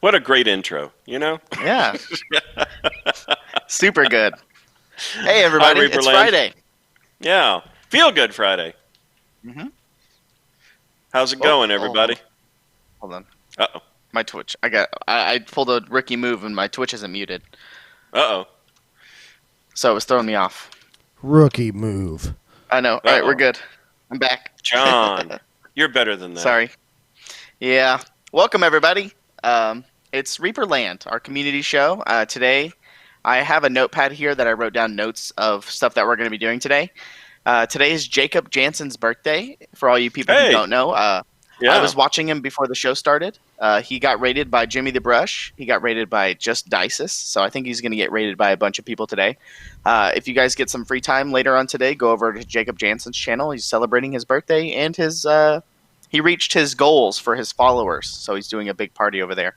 What a great intro, you know? Yeah. Super good. Hey, everybody. Hi, It's ReaperLand. Friday. Yeah. Feel Good Friday. Mm-hmm. How's it going, everybody? Hold on. Uh-oh. My Twitch. I pulled a Ricky move and my Twitch isn't muted. Uh-oh. So it was throwing me off. Rookie move. I know. All right, we're good. I'm back. John, you're better than that. Sorry. Yeah. Welcome, everybody. It's ReaperLand, our community show. Today, I have a notepad here that I wrote down notes of stuff that we're going to be doing today. Today is Jacob Jansen's birthday, for all you people who don't know. Yeah. I was watching him before the show started. He got rated by Jimmy the Brush. He got rated by Just Dices. So I think he's going to get rated by a bunch of people today. If you guys get some free time later on today, go over to Jacob Jansen's channel. He's celebrating his birthday and his he reached his goals for his followers. So he's doing a big party over there.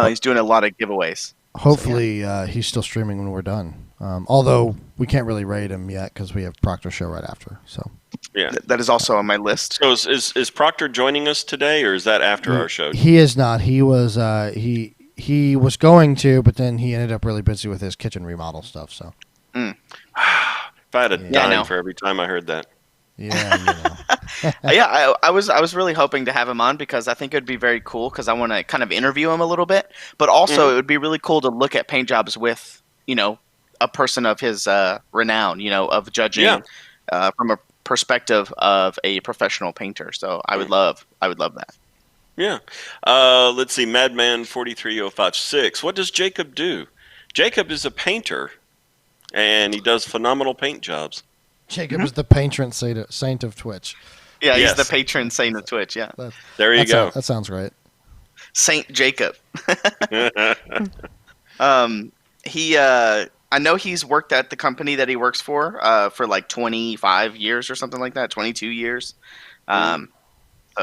He's doing a lot of giveaways. Hopefully, he's still streaming when we're done. Although we can't really rate him yet because we have Proctor's show right after. So yeah, that is also on my list. So is Proctor joining us today, or is that after our show? He is not. He was he was going to, but then he ended up really busy with his kitchen remodel stuff. So if I had a dime for every time I heard that. Yeah, you know. Yeah, I was really hoping to have him on because I think it would be very cool because I want to kind of interview him a little bit, but also it would be really cool to look at paint jobs with, you know, a person of his renown, you know, of judging from a perspective of a professional painter. So I would love that. Yeah. Let's see, Madman 43056. What does Jacob do? Jacob is a painter, and he does phenomenal paint jobs. Jacob is the patron saint of Twitch. Yeah, he's the patron saint of Twitch. Yeah, there you go. That sounds right. Saint Jacob. I know he's worked at the company that he works for like 25 years or something like that, 22 years. So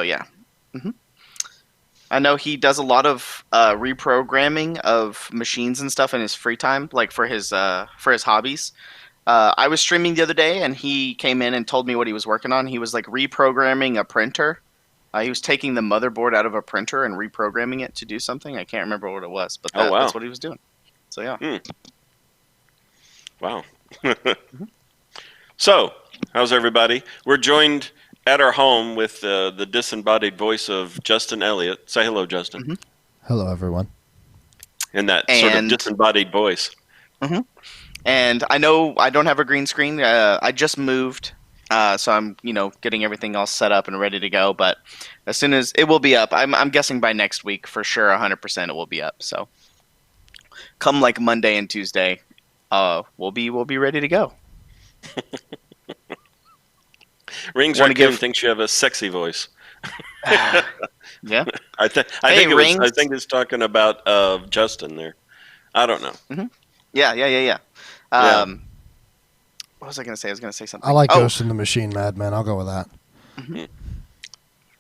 yeah. Mm-hmm. I know he does a lot of reprogramming of machines and stuff in his free time, like for his hobbies. I was streaming the other day, and he came in and told me what he was working on. He was like reprogramming a printer. He was taking the motherboard out of a printer and reprogramming it to do something. I can't remember what it was, but that's what he was doing. So yeah. Wow. So, how's everybody? We're joined at our home with the disembodied voice of Justin Elliott. Say hello, Justin. Mm-hmm. Hello, everyone. In that sort of disembodied voice. Mm-hmm. And I know I don't have a green screen. I just moved, so I'm getting everything all set up and ready to go. But as soon as it will be up, I'm guessing by next week for sure, 100% it will be up. So come like Monday and Tuesday, we'll be ready to go. Rings Raccoon thinks you have a sexy voice. Yeah, I think it's talking about Justin there. I don't know. Mm-hmm. Yeah. What was I going to say? I was going to say something. I like Ghost in the Machine, Madman. I'll go with that. Mm-hmm.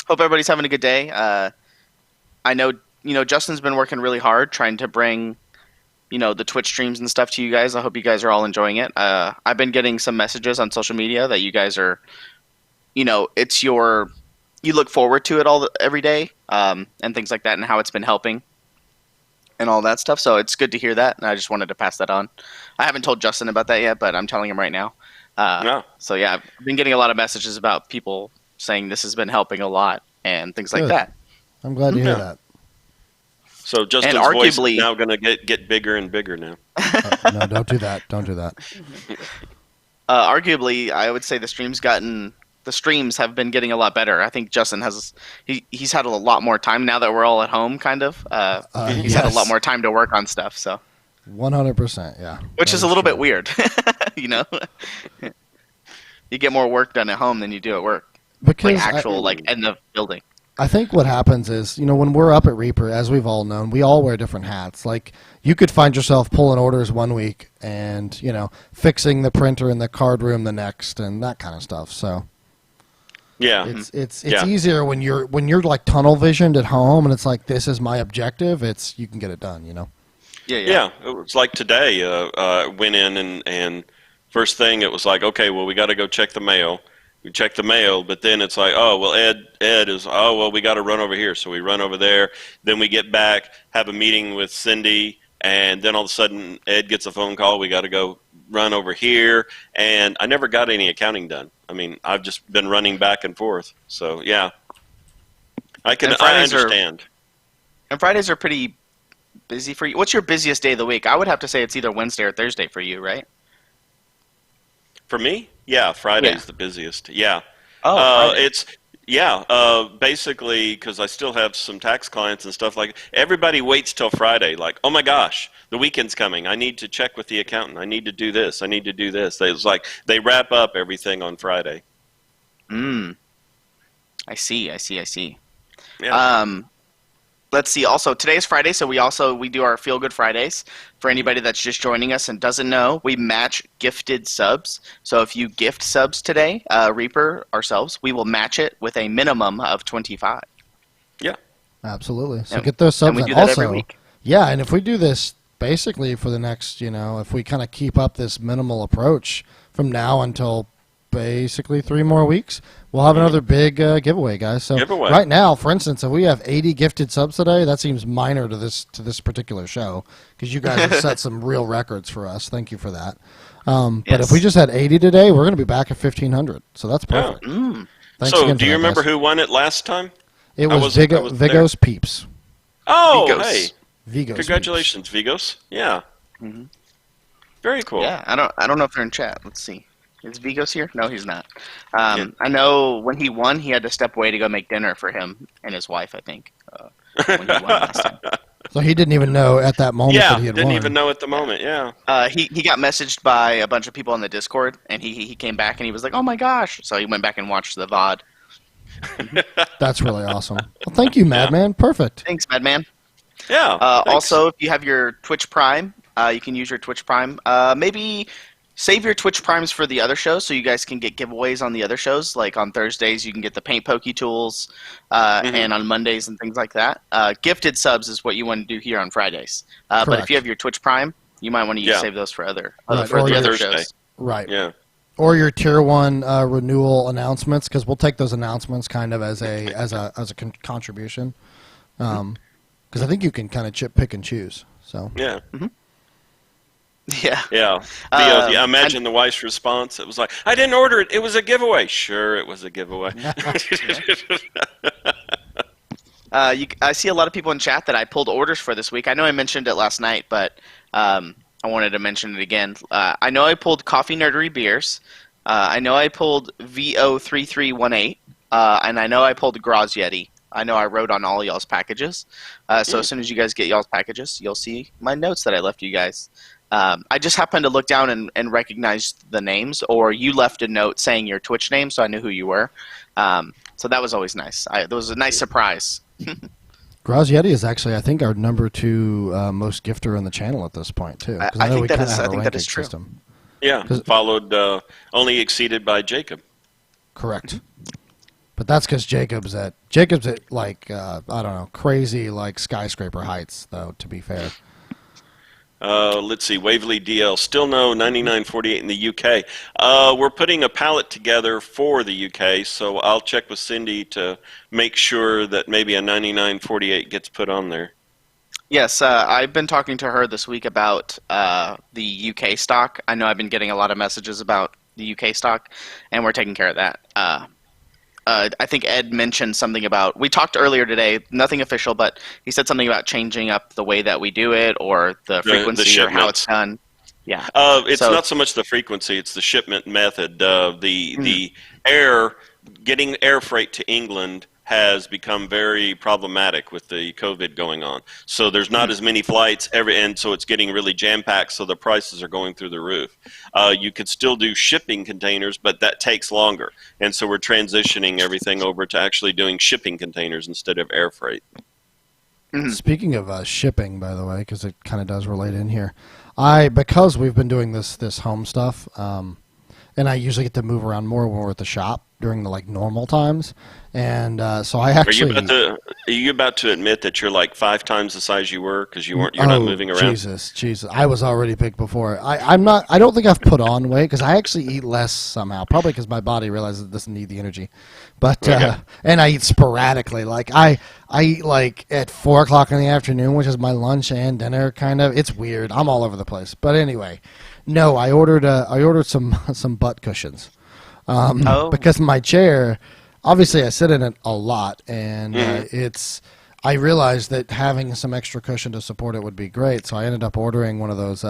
Hope everybody's having a good day. I know, Justin's been working really hard trying to bring, the Twitch streams and stuff to you guys. I hope you guys are all enjoying it. I've been getting some messages on social media that you guys are, you look forward to it every day, and things like that, and how it's been helping and all that stuff. So it's good to hear that, and I just wanted to pass that on. I haven't told Justin about that yet, but I'm telling him right now. So yeah, I've been getting a lot of messages about people saying this has been helping a lot and things like that. I'm glad to hear that. So Justin's voice is now going to get bigger and bigger now. No, don't do that. Don't do that. Arguably, I would say the streams have been getting a lot better. I think Justin he's had a lot more time now that we're all at home, kind of. He's had a lot more time to work on stuff. So 100%, yeah. Which is a little bit weird, You get more work done at home than you do at work. Because in the building. I think what happens is, when we're up at Reaper, as we've all known, we all wear different hats. Like, you could find yourself pulling orders one week and, fixing the printer in the card room the next and that kind of stuff. So yeah, it's easier when you're like tunnel visioned at home and it's like, this is my objective. You can get it done, Yeah, it was like today. Went in and first thing it was like, okay, well, we got to go check the mail. We check the mail, but then it's like, oh, well, Ed is, oh, well, we got to run over here. So we run over there. Then we get back, have a meeting with Cindy, and then all of a sudden Ed gets a phone call. We got to go run over here. And I never got any accounting done. I mean, I've just been running back and forth. So, yeah, I understand. And Fridays are pretty busy for you. What's your busiest day of the week? I would have to say it's either Wednesday or Thursday for you, right? For me? Yeah, Friday's Yeah. the busiest. Yeah. Oh, Friday. Basically, because I still have some tax clients and stuff like everybody waits till Friday, like, oh my gosh, the weekend's coming. I need to check with the accountant. I need to do this. I need to do this. It's like they wrap up everything on Friday. I see. Yeah. Let's see. Also, today is Friday, so we do our Feel Good Fridays. For anybody that's just joining us and doesn't know, we match gifted subs. So if you gift subs today, Reaper ourselves, we will match it with a minimum of 25. Yeah. Absolutely. So And- get those subs. and we do And that also, every week. yeah, and if we do this basically for the next, if we kind of keep up this minimal approach from now until basically 3 more weeks, we'll have another big giveaway, guys. So Giveaway. right now, for instance, if we have 80 gifted subs today, that seems minor to this particular show because you guys have set some real records for us. Thank you for that. But Yes. if we just had 80 today, we're going to be back at 1,500. So that's Yeah. perfect. Thanks So, again do for you that, remember guys. who won it last time? It I was wasn't there. Vigos Peeps. Oh, Vigos. hey. Vigos. Congratulations, Vigos. Yeah. Mhm. Very cool. Yeah, I don't know if they're in chat. Let's see. Is Vigos here? No, he's not. Yeah. I know when he won, he had to step away to go make dinner for him and his wife, I think, when he won last time. So he didn't even know at that moment Yeah, that he had didn't won. even know at the moment, yeah. He got messaged by a bunch of people on the Discord, and he came back and he was like, "Oh my gosh!" So he went back and watched the VOD. That's really awesome. Well, thank you, Madman. Perfect. Thanks, Madman. Yeah. thanks. Also, if you have your Twitch Prime, you can use your Twitch Prime. Maybe save your Twitch Primes for the other shows so you guys can get giveaways on the other shows. Like on Thursdays, you can get the Paint Pokey tools, and on Mondays and things like that. Gifted subs is what you want to do here on Fridays. But Correct. if you have your Twitch Prime, you might want to Yeah. save those for Right, for or the your other Thursday. shows. Right. Yeah. Or your tier 1 renewal announcements, because we'll take those announcements kind of as a contribution. Because I think you can kind of pick and choose. So Yeah. Yeah. Yeah. I imagine the wife's response. It was like, I didn't order it. It was a giveaway. Sure, it was a giveaway. I see a lot of people in chat that I pulled orders for this week. I know I mentioned it last night, but I wanted to mention it again. I know I pulled Coffee Nerdery beers. I know I pulled VO3318. And I know I pulled Graz Yeti. I know I wrote on all y'all's packages. So as soon as you guys get y'all's packages, you'll see my notes that I left you guys. I just happened to look down and recognize the names, or you left a note saying your Twitch name, so I knew who you were. So that was always nice. It was a nice surprise. Graz Yeti is actually, I think, our number 2 most gifter on the channel at this point too. 'Cause I know think we that kinda is- have I a think that is ranking true. system. Yeah. Followed, only exceeded by Jacob. Correct. But that's because Jacob's at like I don't know, crazy like skyscraper heights though. To be fair. Let's see, Waverly DL, still no 9948 in the UK. We're putting a palette together for the UK, so I'll check with Cindy to make sure that maybe a 9948 gets put on there. Yes, I've been talking to her this week about the UK stock. I know I've been getting a lot of messages about the UK stock, and we're taking care of that. I think Ed mentioned something about, we talked earlier today, nothing official, but he said something about changing up the way that we do it, or the frequency, or how it's done. Yeah. It's not so much the frequency; it's the shipment method. The getting air freight to England has become very problematic with the COVID going on. So there's not as many flights and so it's getting really jam-packed, so the prices are going through the roof. You could still do shipping containers, but that takes longer. And so we're transitioning everything over to actually doing shipping containers instead of air freight. Speaking of shipping, by the way, because it kind of does relate in here, because we've been doing this home stuff, and I usually get to move around more when we're at the shop. during the like normal times, and so I actually. Are you about to admit that you're like 5 times the size you were because you're not moving around? Jesus! I was already big before. I'm not. I don't think I've put on weight because I actually eat less somehow. Probably because my body realizes it doesn't need the energy. But and I eat sporadically. Like I eat like at 4 o'clock in the afternoon, which is my lunch and dinner. Kind of. It's weird. I'm all over the place. But anyway, no. I ordered some butt cushions. Because my chair, obviously I sit in it a lot, and I realized that having some extra cushion to support it would be great, so I ended up ordering one of those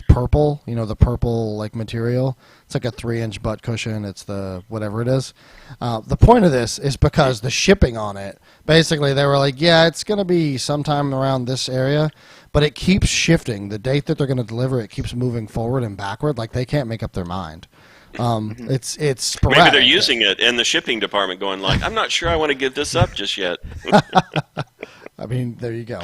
purple, the purple like material. It's like a 3-inch butt cushion. It's the whatever it is. The point of this is because the shipping on it, basically they were like, yeah, it's going to be sometime around this area, but it keeps shifting. The date that they're going to deliver it keeps moving forward and backward, like they can't make up their mind. It's sporadic. Maybe they're using it in the shipping department going like, I'm not sure I want to give this up just yet. I mean, there you go.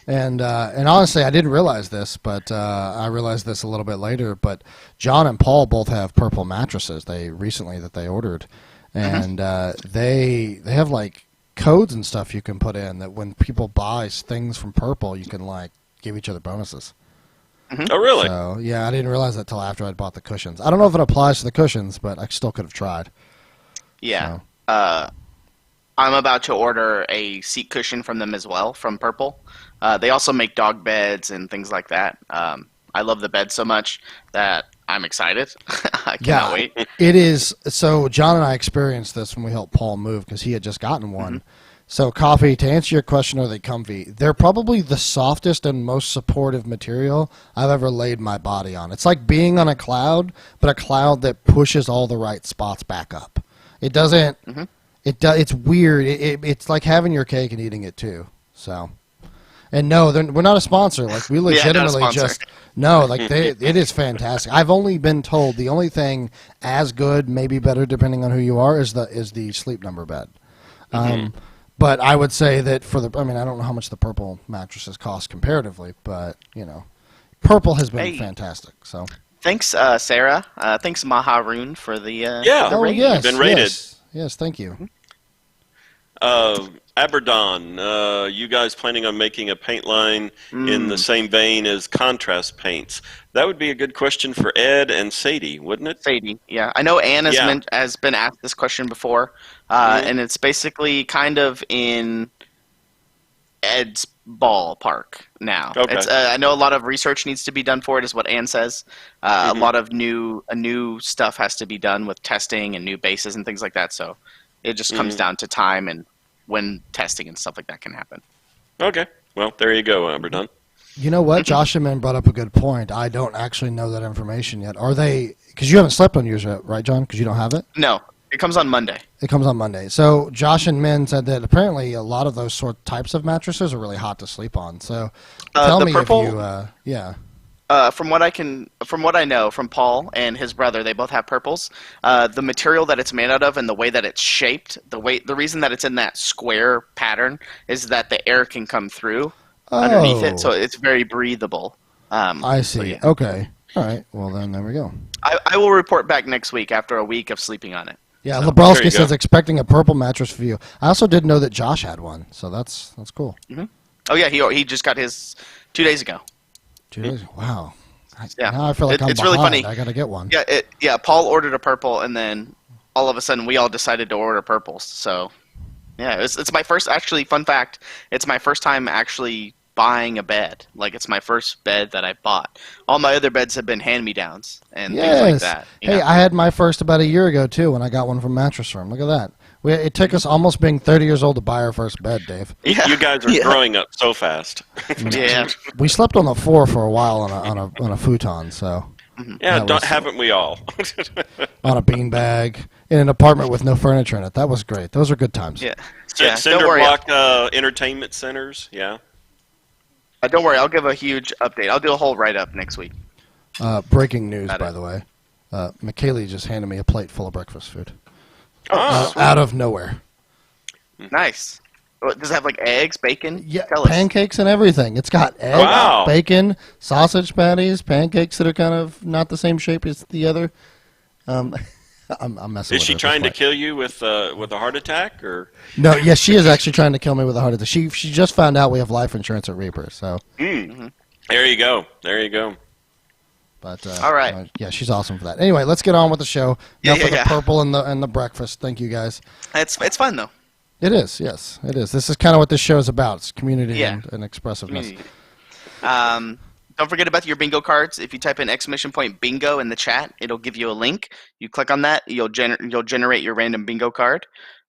And honestly, I didn't realize this, but I realized this a little bit later, but John and Paul both have purple mattresses they ordered, and they have like codes and stuff you can put in that when people buy things from Purple, you can like give each other bonuses. Oh, really? So, yeah, I didn't realize that till after I'd bought the cushions. I don't know if it applies to the cushions, but I still could have tried. Yeah. So. I'm about to order a seat cushion from them as well, from Purple. They also make dog beds and things like that. I love the bed so much that I'm excited. I cannot wait. It is. So John and I experienced this when we helped Paul move because he had just gotten one. Mm-hmm. So, Coffee, to answer your question, are they comfy? They're probably the softest and most supportive material I've ever laid my body on. It's like being on a cloud, but a cloud that pushes all the right spots back up. It doesn't. Mm-hmm. It's weird. It's like having your cake and eating it too. So, and no, we're not a sponsor. Like we legitimately it is fantastic. I've only been told the only thing as good, maybe better, depending on who you are, is the Sleep Number bed. Mm-hmm. But I would say that I don't know how much the Purple mattresses cost comparatively, but, Purple has been fantastic. So thanks, Sarah. Thanks, Maharoon, for the rating. Yes, you've been rated. Yes, thank you. Aberdon, you guys planning on making a paint line in the same vein as contrast paints? That would be a good question for Ed and Sadie, wouldn't it? Sadie, yeah. I know Anne has been asked this question before, and it's basically kind of in Ed's ballpark now. Okay. I know a lot of research needs to be done for it, is what Anne says. A lot of new stuff has to be done with testing and new bases and things like that, so it just comes down to time and when testing and stuff like that can happen. Okay. Well, there you go, Aberdon. You know what? Josh and Man brought up a good point. I don't actually know that information yet. Are they... Because you haven't slept on yours yet, right, John? Because you don't have it? No. It comes on Monday. It comes on Monday. So Josh and Min said that apparently a lot of those types of mattresses are really hot to sleep on. So tell me Purple, if you... From what I know from Paul and his brother, they both have purples. The material that it's made out of and the way that it's shaped, the reason that it's in that square pattern is that the air can come through underneath it, so it's very breathable. I see. So, yeah. Okay. All right. Well, then there we go. I will report back next week after a week of sleeping on it. Yeah, so, Lebrowski says expecting a purple mattress for you. I also didn't know that Josh had one, so that's cool. Mm-hmm. Oh yeah, he just got his 2 days ago. 2 days. Wow. Yeah. Now I feel like it's behind. Really funny. I gotta get one. Yeah. Paul ordered a purple, and then all of a sudden we all decided to order purples. So, yeah, it's my first. Actually, fun fact: it's my first time actually buying a bed. Like it's my first bed that I bought. All my other beds have been hand-me-downs and things like that. Hey, I had my first about a year ago too when I got one from Mattress Firm. Look at that. It took us almost being 30 years old to buy our first bed, Dave. Yeah. You guys are growing up so fast. Yeah. We slept on the floor for a while on a futon, so. Yeah, haven't we all? On a beanbag in an apartment with no furniture in it. That was great. Those are good times. Yeah. Cinder block entertainment centers. Yeah. Don't worry. I'll give a huge update. I'll do a whole write-up next week. Breaking news, by the way. McKaylee just handed me a plate full of breakfast food. Out of nowhere. Nice. Does it have like eggs, bacon? Yeah, pancakes and everything. It's got eggs, bacon, sausage patties, pancakes that are kind of not the same shape as the other. I'm messing Is with she her at this trying to point. kill you with a heart attack or? No, yes, she is actually trying to kill me with a heart attack. She just found out we have life insurance at Reaper, so. Mm-hmm. There you go. There you go. But All right. yeah, she's awesome for that. Anyway, let's get on with the show. Yeah, Enough yeah, of the purple and the breakfast. Thank you guys. It's fun though. It is, yes, it is. This is kind of what this show is about. It's community Yeah. and expressiveness. Community. Don't forget about your bingo cards. If you type in !bingo in the chat, it'll give you a link. You click on that, you'll generate your random bingo card.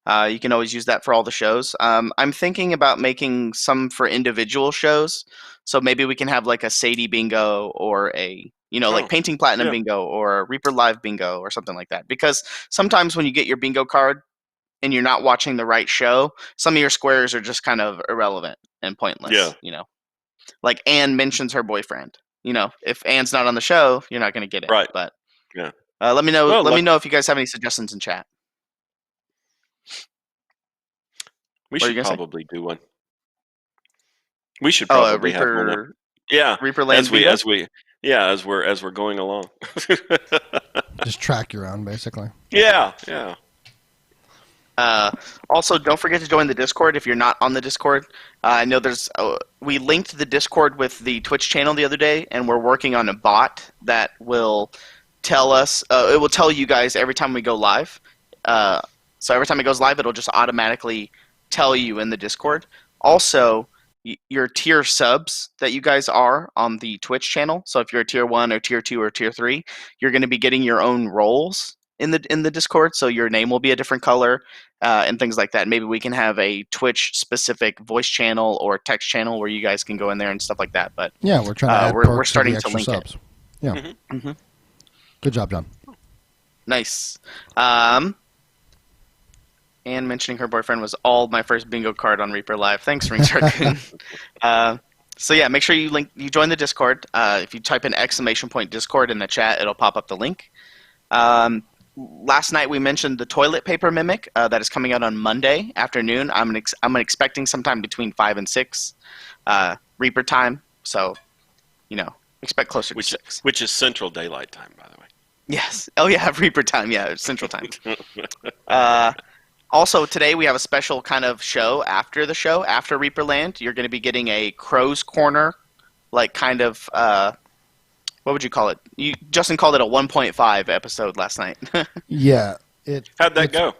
You can always use that for all the shows. I'm thinking about making some for individual shows. So maybe we can have like a Sadie bingo or like Painting Platinum bingo or ReaperLive bingo or something like that. Because sometimes when you get your bingo card and you're not watching the right show, some of your squares are just kind of irrelevant and pointless. Yeah. Like Anne mentions her boyfriend. If Anne's not on the show, you're not going to get it. Right. But Yeah. let me know. Well, let me know if you guys have any suggestions in chat. We What are should you gonna say? probably do one. We should probably have one. Reaper. Yeah. ReaperLand As bingo? we're going along. Just track your own, basically. Yeah. Also, don't forget to join the Discord if you're not on the Discord. I know we linked the Discord with the Twitch channel the other day, and we're working on a bot that will tell us. It will tell you guys every time we go live. So every time it goes live, it'll just automatically tell you in the Discord. Also, your tier subs that you guys are on the Twitch channel. So if you're a tier 1 or tier 2 or tier 3, you're going to be getting your own roles in the Discord. So your name will be a different color and things like that. Maybe we can have a Twitch specific voice channel or text channel where you guys can go in there and stuff like that. But yeah, we're trying to add we're perks starting to to the link extra subs. Yeah. Mm-hmm. Good job, John. Nice. Anne mentioning her boyfriend was all my first bingo card on Reaper Live. Thanks, Rings Raccoon. So yeah, make sure you join the Discord. If you type in !Discord in the chat, it'll pop up the link. Last night we mentioned the toilet paper mimic that is coming out on Monday afternoon. I'm expecting sometime between 5 and 6 Reaper time. So, expect closer to 6. Which is Central Daylight Time, by the way. Yes. Oh yeah, Reaper time. Yeah, Central time. Also, today we have a special kind of show after the show, after ReaperLand. You're going to be getting a Crow's Corner, like kind of, what would you call it? Justin called it a 1.5 episode last night. Yeah. How'd that go?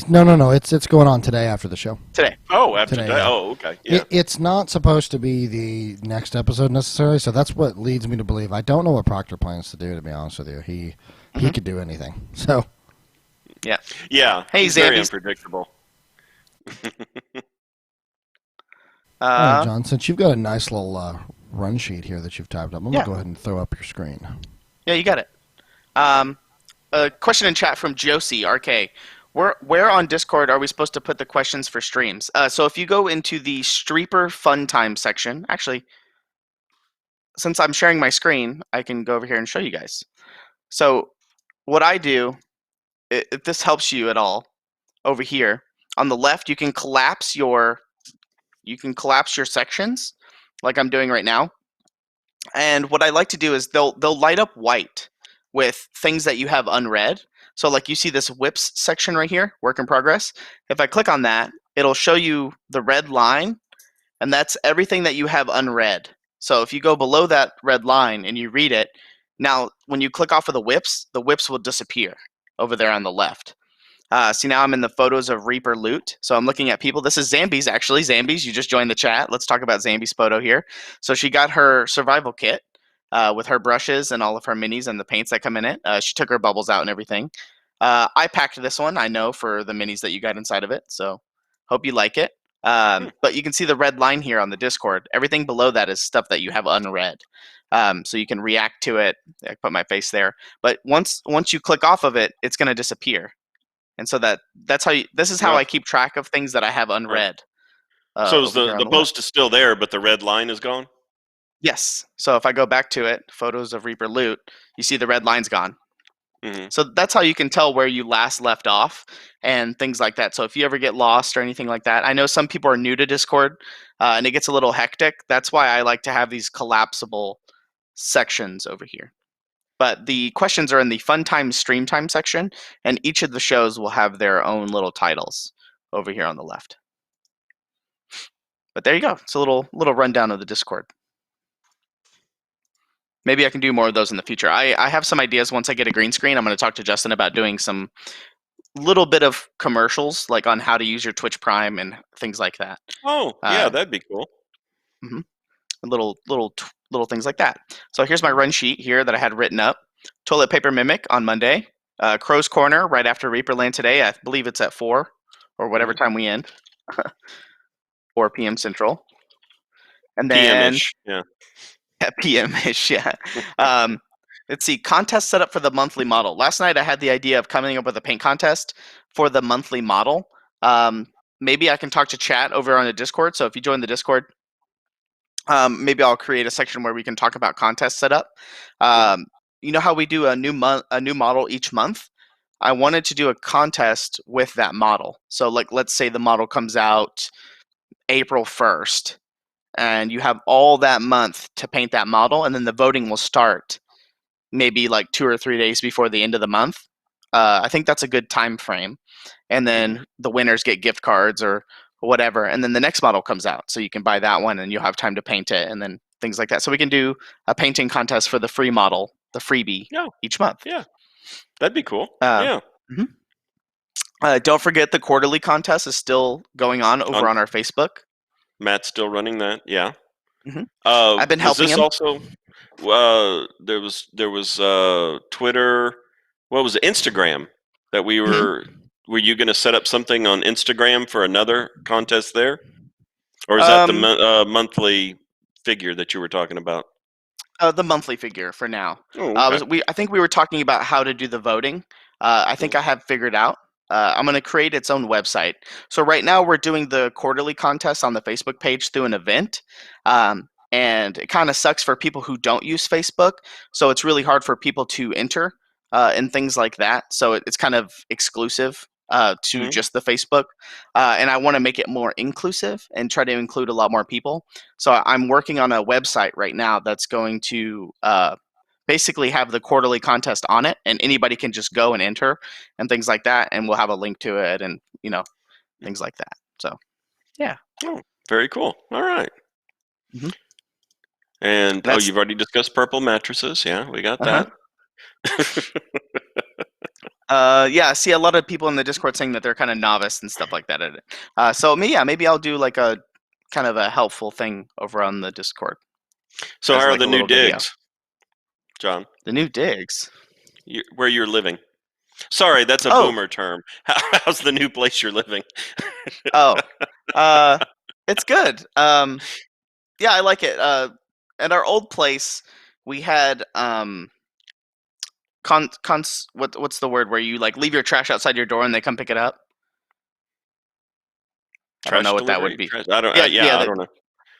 No. It's going on today after the show. Today. Oh, after Today, today. yeah. Oh, okay. Yeah. It's not supposed to be the next episode necessarily, so that's what leads me to believe. I don't know what Proctor plans to do, to be honest with you. He could do anything. So. Yeah. Yeah. Hey, he's very Zambies. unpredictable. All right, John, since you've got a nice little run sheet here that you've typed up, I'm going to go ahead and throw up your screen. Yeah, you got it. A question in chat from Josie, RK. Where on Discord are we supposed to put the questions for streams? So if you go into the Streeper Fun Time section, actually, since I'm sharing my screen, I can go over here and show you guys. So what I do, if this helps you at all, over here on the left, you can collapse your sections, like I'm doing right now. And what I like to do is they'll light up white with things that you have unread. So like you see this whips section right here, work in progress. If I click on that, it'll show you the red line, and that's everything that you have unread. So if you go below that red line and you read it, now when you click off of the whips will disappear over there on the left. See, now I'm in the photos of Reaper loot. So I'm looking at people. This is Zambies, actually. Zambies, you just joined the chat. Let's talk about Zambies' photo here. So she got her survival kit with her brushes and all of her minis and the paints that come in it. She took her bubbles out and everything. I packed this one, I know, for the minis that you got inside of it. So hope you like it. But you can see the red line here on the Discord. Everything below that is stuff that you have unread. So you can react to it. I put my face there. But once you click off of it, it's going to disappear. And so that's how this is how I keep track of things that I have unread. So the post is still there, but the red line is gone? Yes. So if I go back to it, photos of Reaper loot, you see the red line's gone. Mm-hmm. So that's how you can tell where you last left off and things like that. So if you ever get lost or anything like that, I know some people are new to Discord and it gets a little hectic. That's why I like to have these collapsible sections over here. But the questions are in the fun time stream time section, and each of the shows will have their own little titles over here on the left. But there you go. It's a little rundown of the Discord. Maybe I can do more of those in the future. I have some ideas once I get a green screen. I'm going to talk to Justin about doing some little bit of commercials, like on how to use your Twitch Prime and things like that. Oh, yeah, that'd be cool. Mm-hmm. Little things like that. So here's my run sheet here that I had written up. Toilet Paper Mimic on Monday. Crow's Corner right after ReaperLand today. I believe it's at 4 or whatever time we end. 4 p.m. Central. And then PM-ish, yeah. PM-ish, yeah. Let's see, contest set up for the monthly model. Last night I had the idea of coming up with a paint contest for the monthly model. Maybe I can talk to chat over on the Discord. So if you join the Discord, maybe I'll create a section where we can talk about contest setup. You know how we do a new model each month? I wanted to do a contest with that model. So like, let's say the model comes out April 1st, and you have all that month to paint that model, and then the voting will start maybe like 2 or 3 days before the end of the month. I think that's a good time frame. And then the winners get gift cards or whatever, and then the next model comes out, so you can buy that one, and you'll have time to paint it, and then things like that. So we can do a painting contest for the free model, the freebie, each month. Yeah, that'd be cool. Yeah. Mm-hmm. Don't forget the quarterly contest is still going on over on our Facebook. Matt's still running that. Yeah. Mm-hmm. I've been helping him. Also, there was Twitter. What was it? Instagram that we were. Mm-hmm. Were you going to set up something on Instagram for another contest there, or is that the monthly figure that you were talking about? The monthly figure for now. Oh, okay. I think we were talking about how to do the voting. I think I have figured out. I'm going to create its own website. So right now we're doing the quarterly contest on the Facebook page through an event. And it kind of sucks for people who don't use Facebook. So it's really hard for people to enter and things like that. So it's kind of exclusive to just the Facebook. And I want to make it more inclusive and try to include a lot more people. So I'm working on a website right now that's going to basically have the quarterly contest on it, and anybody can just go and enter and things like that, and we'll have a link to it and things like that. So yeah. Oh, very cool. All right. Mm-hmm. And you've already discussed purple mattresses. Yeah, we got that. Yeah, I see a lot of people in the Discord saying that they're kind of novice and stuff like that at it. So maybe I'll do like a kind of a helpful thing over on the Discord. So how are the new digs, John? The new digs? Where you're living. Sorry, that's a boomer term. How's the new place you're living? It's good. Yeah, I like it. At our old place, we had what's the word where you like leave your trash outside your door and they come pick it up? I don't know what that would be. I don't know.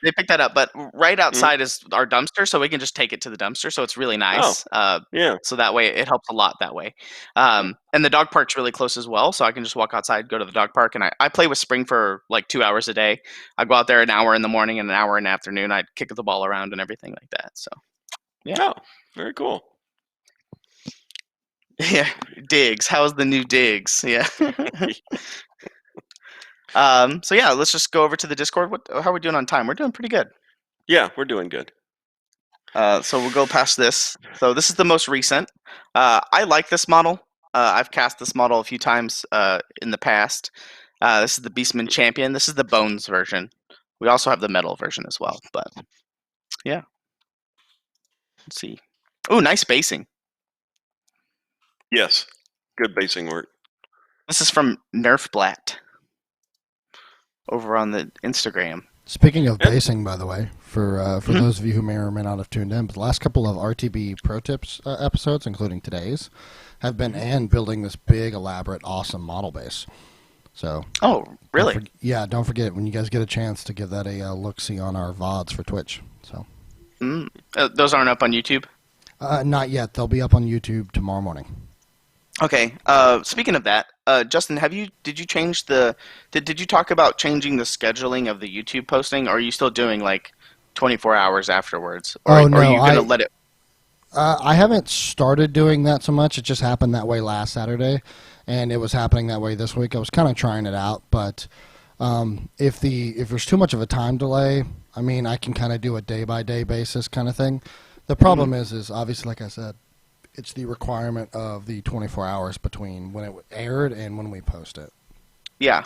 They pick that up, but right outside is our dumpster, so we can just take it to the dumpster. So it's really nice. Yeah. So that way it helps a lot that way. And the dog park's really close as well, so I can just walk outside, go to the dog park, and I play with Spring for like 2 hours a day. I go out there an hour in the morning and an hour in the afternoon. I kick the ball around and everything like that. So yeah. Oh, very cool. Yeah, digs. How's the new digs? Yeah. So yeah, let's just go over to the Discord. How are we doing on time? We're doing pretty good. Yeah, we're doing good. So we'll go past this. So this is the most recent. I like this model. I've cast this model a few times in the past. This is the Beastman Champion. This is the Bones version. We also have the Metal version as well. But yeah. Let's see. Oh, nice basing. Yes, good basing work. This is from Nerfblatt over on the Instagram. Speaking of basing, by the way, for those of you who may or may not have tuned in, but the last couple of RTB Pro Tips episodes, including today's, have been Anne building this big, elaborate, awesome model base. So, really? Don't forget when you guys get a chance to give that a look-see on our VODs for Twitch. So, those aren't up on YouTube? Not yet. They'll be up on YouTube tomorrow morning. Okay. Speaking of that, Justin, did you change did you talk about changing the scheduling of the YouTube posting, or are you still doing like 24 hours afterwards? Or no, are you going to let it? I haven't started doing that so much. It just happened that way last Saturday, and it was happening that way this week. I was kind of trying it out, but if there's too much of a time delay, I mean, I can kind of do a day-by-day basis kind of thing. The problem is obviously, like I said, it's the requirement of the 24 hours between when it aired and when we post it. Yeah.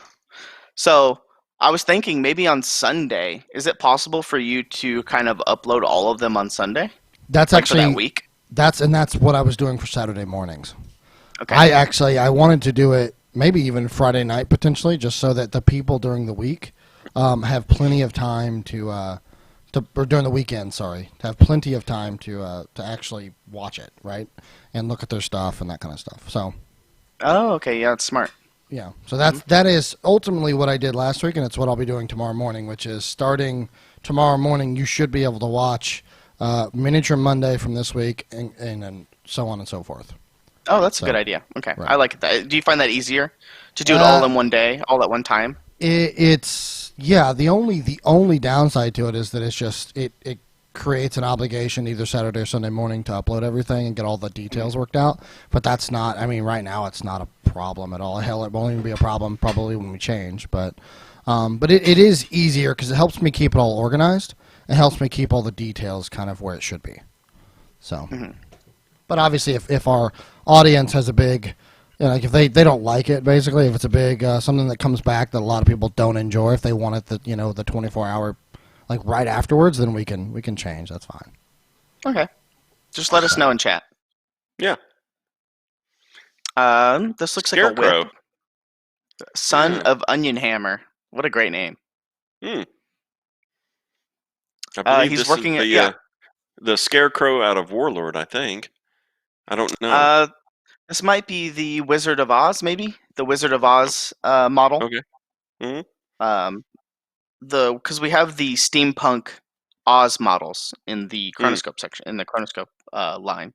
So I was thinking maybe on Sunday. Is it possible for you to kind of upload all of them on Sunday? That's Like actually for that week. that's what I was doing for Saturday mornings. Okay. I wanted to do it maybe even Friday night potentially, just so that the people during the week have plenty of time or during the weekend, sorry, to have plenty of time to actually watch it, right, and look at their stuff and that kind of stuff. So. Oh, okay. Yeah, that's smart. Yeah, so that is ultimately what I did last week, and it's what I'll be doing tomorrow morning, which is starting tomorrow morning. You should be able to watch Miniature Monday from this week, and so on and so forth. Oh, that's a good idea. Okay, right. I like that. Do you find that easier to do it all in one day, all at one time? It's the only downside to it is that it's just it creates an obligation either Saturday or Sunday morning to upload everything and get all the details worked out. But that's not. I mean, right now it's not a problem at all. Hell, it won't even be a problem probably when we change. But it is easier because it helps me keep it all organized. It helps me keep all the details kind of where it should be. So, but obviously, if our audience has a big, like if they don't like it, basically, if it's a big something that comes back that a lot of people don't enjoy, if they want it the 24-hour, like right afterwards, then we can change. That's fine. Okay, just let us know in chat. Yeah. This looks Scarecrow. like a whip. Son of Onion Hammer. What a great name. I believe he's this working is at the Scarecrow out of Warlord, I think. I don't know. This might be the Wizard of Oz, maybe the Wizard of Oz model. Okay. Because we have the steampunk Oz models in the Chronoscope section, in the Chronoscope line.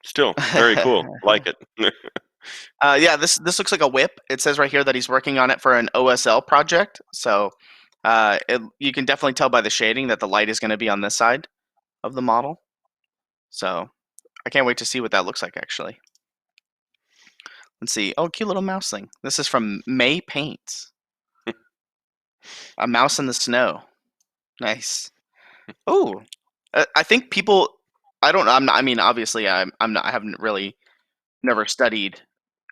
Still very cool. Like it. This looks like a whip. It says right here that he's working on it for an OSL project. So you can definitely tell by the shading that the light is going to be on this side of the model. So I can't wait to see what that looks like, actually. Let's see. Oh, cute little mouse thing. This is from May Paints. A mouse in the snow. Nice. Oh, I think people. I don't. I'm not. I mean, obviously, I'm not. I haven't really never studied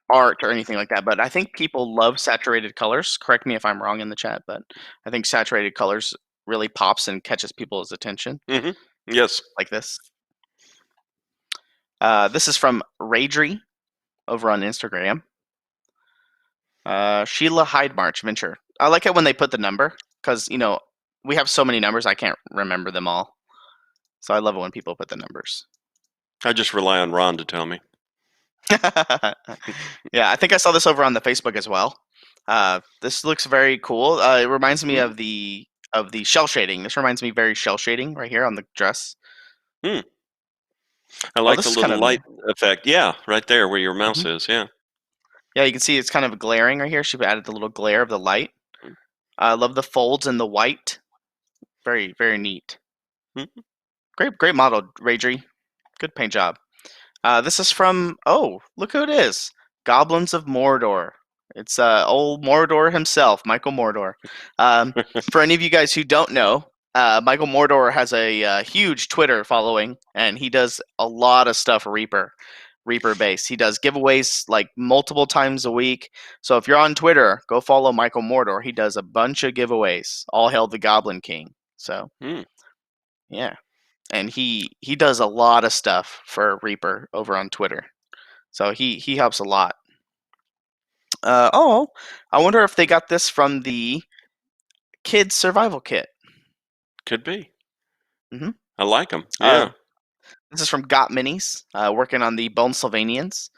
art or anything like that. But I think people love saturated colors. Correct me if I'm wrong in the chat, but I think saturated colors really pops and catches people's attention. Yes. Like this. This is from Raydry over on Instagram. Sheila Hydemarch Venture. I like it when they put the number because, we have so many numbers I can't remember them all. So I love it when people put the numbers. I just rely on Ron to tell me. Yeah, I think I saw this over on the Facebook as well. This looks very cool. It reminds me of the shell shading. This reminds me very shell shading right here on the dress. I like the little light effect. Yeah, right there where your mouse is. Yeah. Yeah, you can see it's kind of glaring right here. She added the little glare of the light. I love the folds in the white. Very, very neat. Great model, Raydry. Good paint job. This is from, look who it is. Goblins of Mordor. It's old Mordor himself, Michael Mordor. For any of you guys who don't know, Michael Mordor has a huge Twitter following, and he does a lot of stuff Reaper based. He does giveaways like multiple times a week. So if you're on Twitter, go follow Michael Mordor. He does a bunch of giveaways. All hail the Goblin King. So yeah. And he does a lot of stuff for Reaper over on Twitter. So he helps a lot. I wonder if they got this from the Kids Survival Kit. Could be. I like them. Yeah. This is from Got Minis, working on the Bone Sylvanians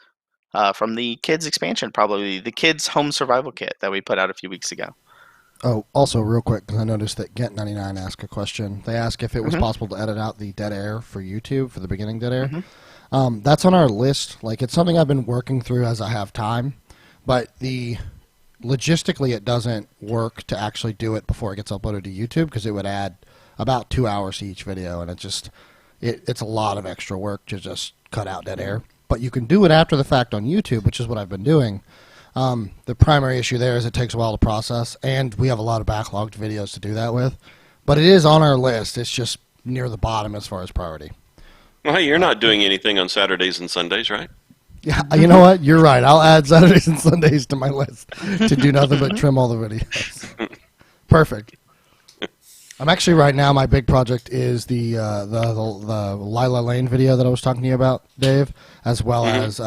from the Kids expansion, probably the Kids Home Survival Kit that we put out a few weeks ago. Oh, also real quick, because I noticed that Get99 asked a question. They asked if it was possible to edit out the dead air for YouTube, for the beginning dead air. That's on our list. Like, it's something I've been working through as I have time, but logistically it doesn't work to actually do it before it gets uploaded to YouTube, because it would add about 2 hours to each video, and it's it's a lot of extra work to just cut out dead air. But you can do it after the fact on YouTube, which is what I've been doing. The primary issue there is it takes a while to process, and we have a lot of backlogged videos to do that with. But it is on our list. It's just near the bottom as far as priority. Well, hey, you're not doing anything on Saturdays and Sundays, right? Yeah, you know what? You're right. I'll add Saturdays and Sundays to my list to do nothing but trim all the videos. Perfect. I'm actually right now. My big project is the Lila Lane video that I was talking to you about, Dave, as well as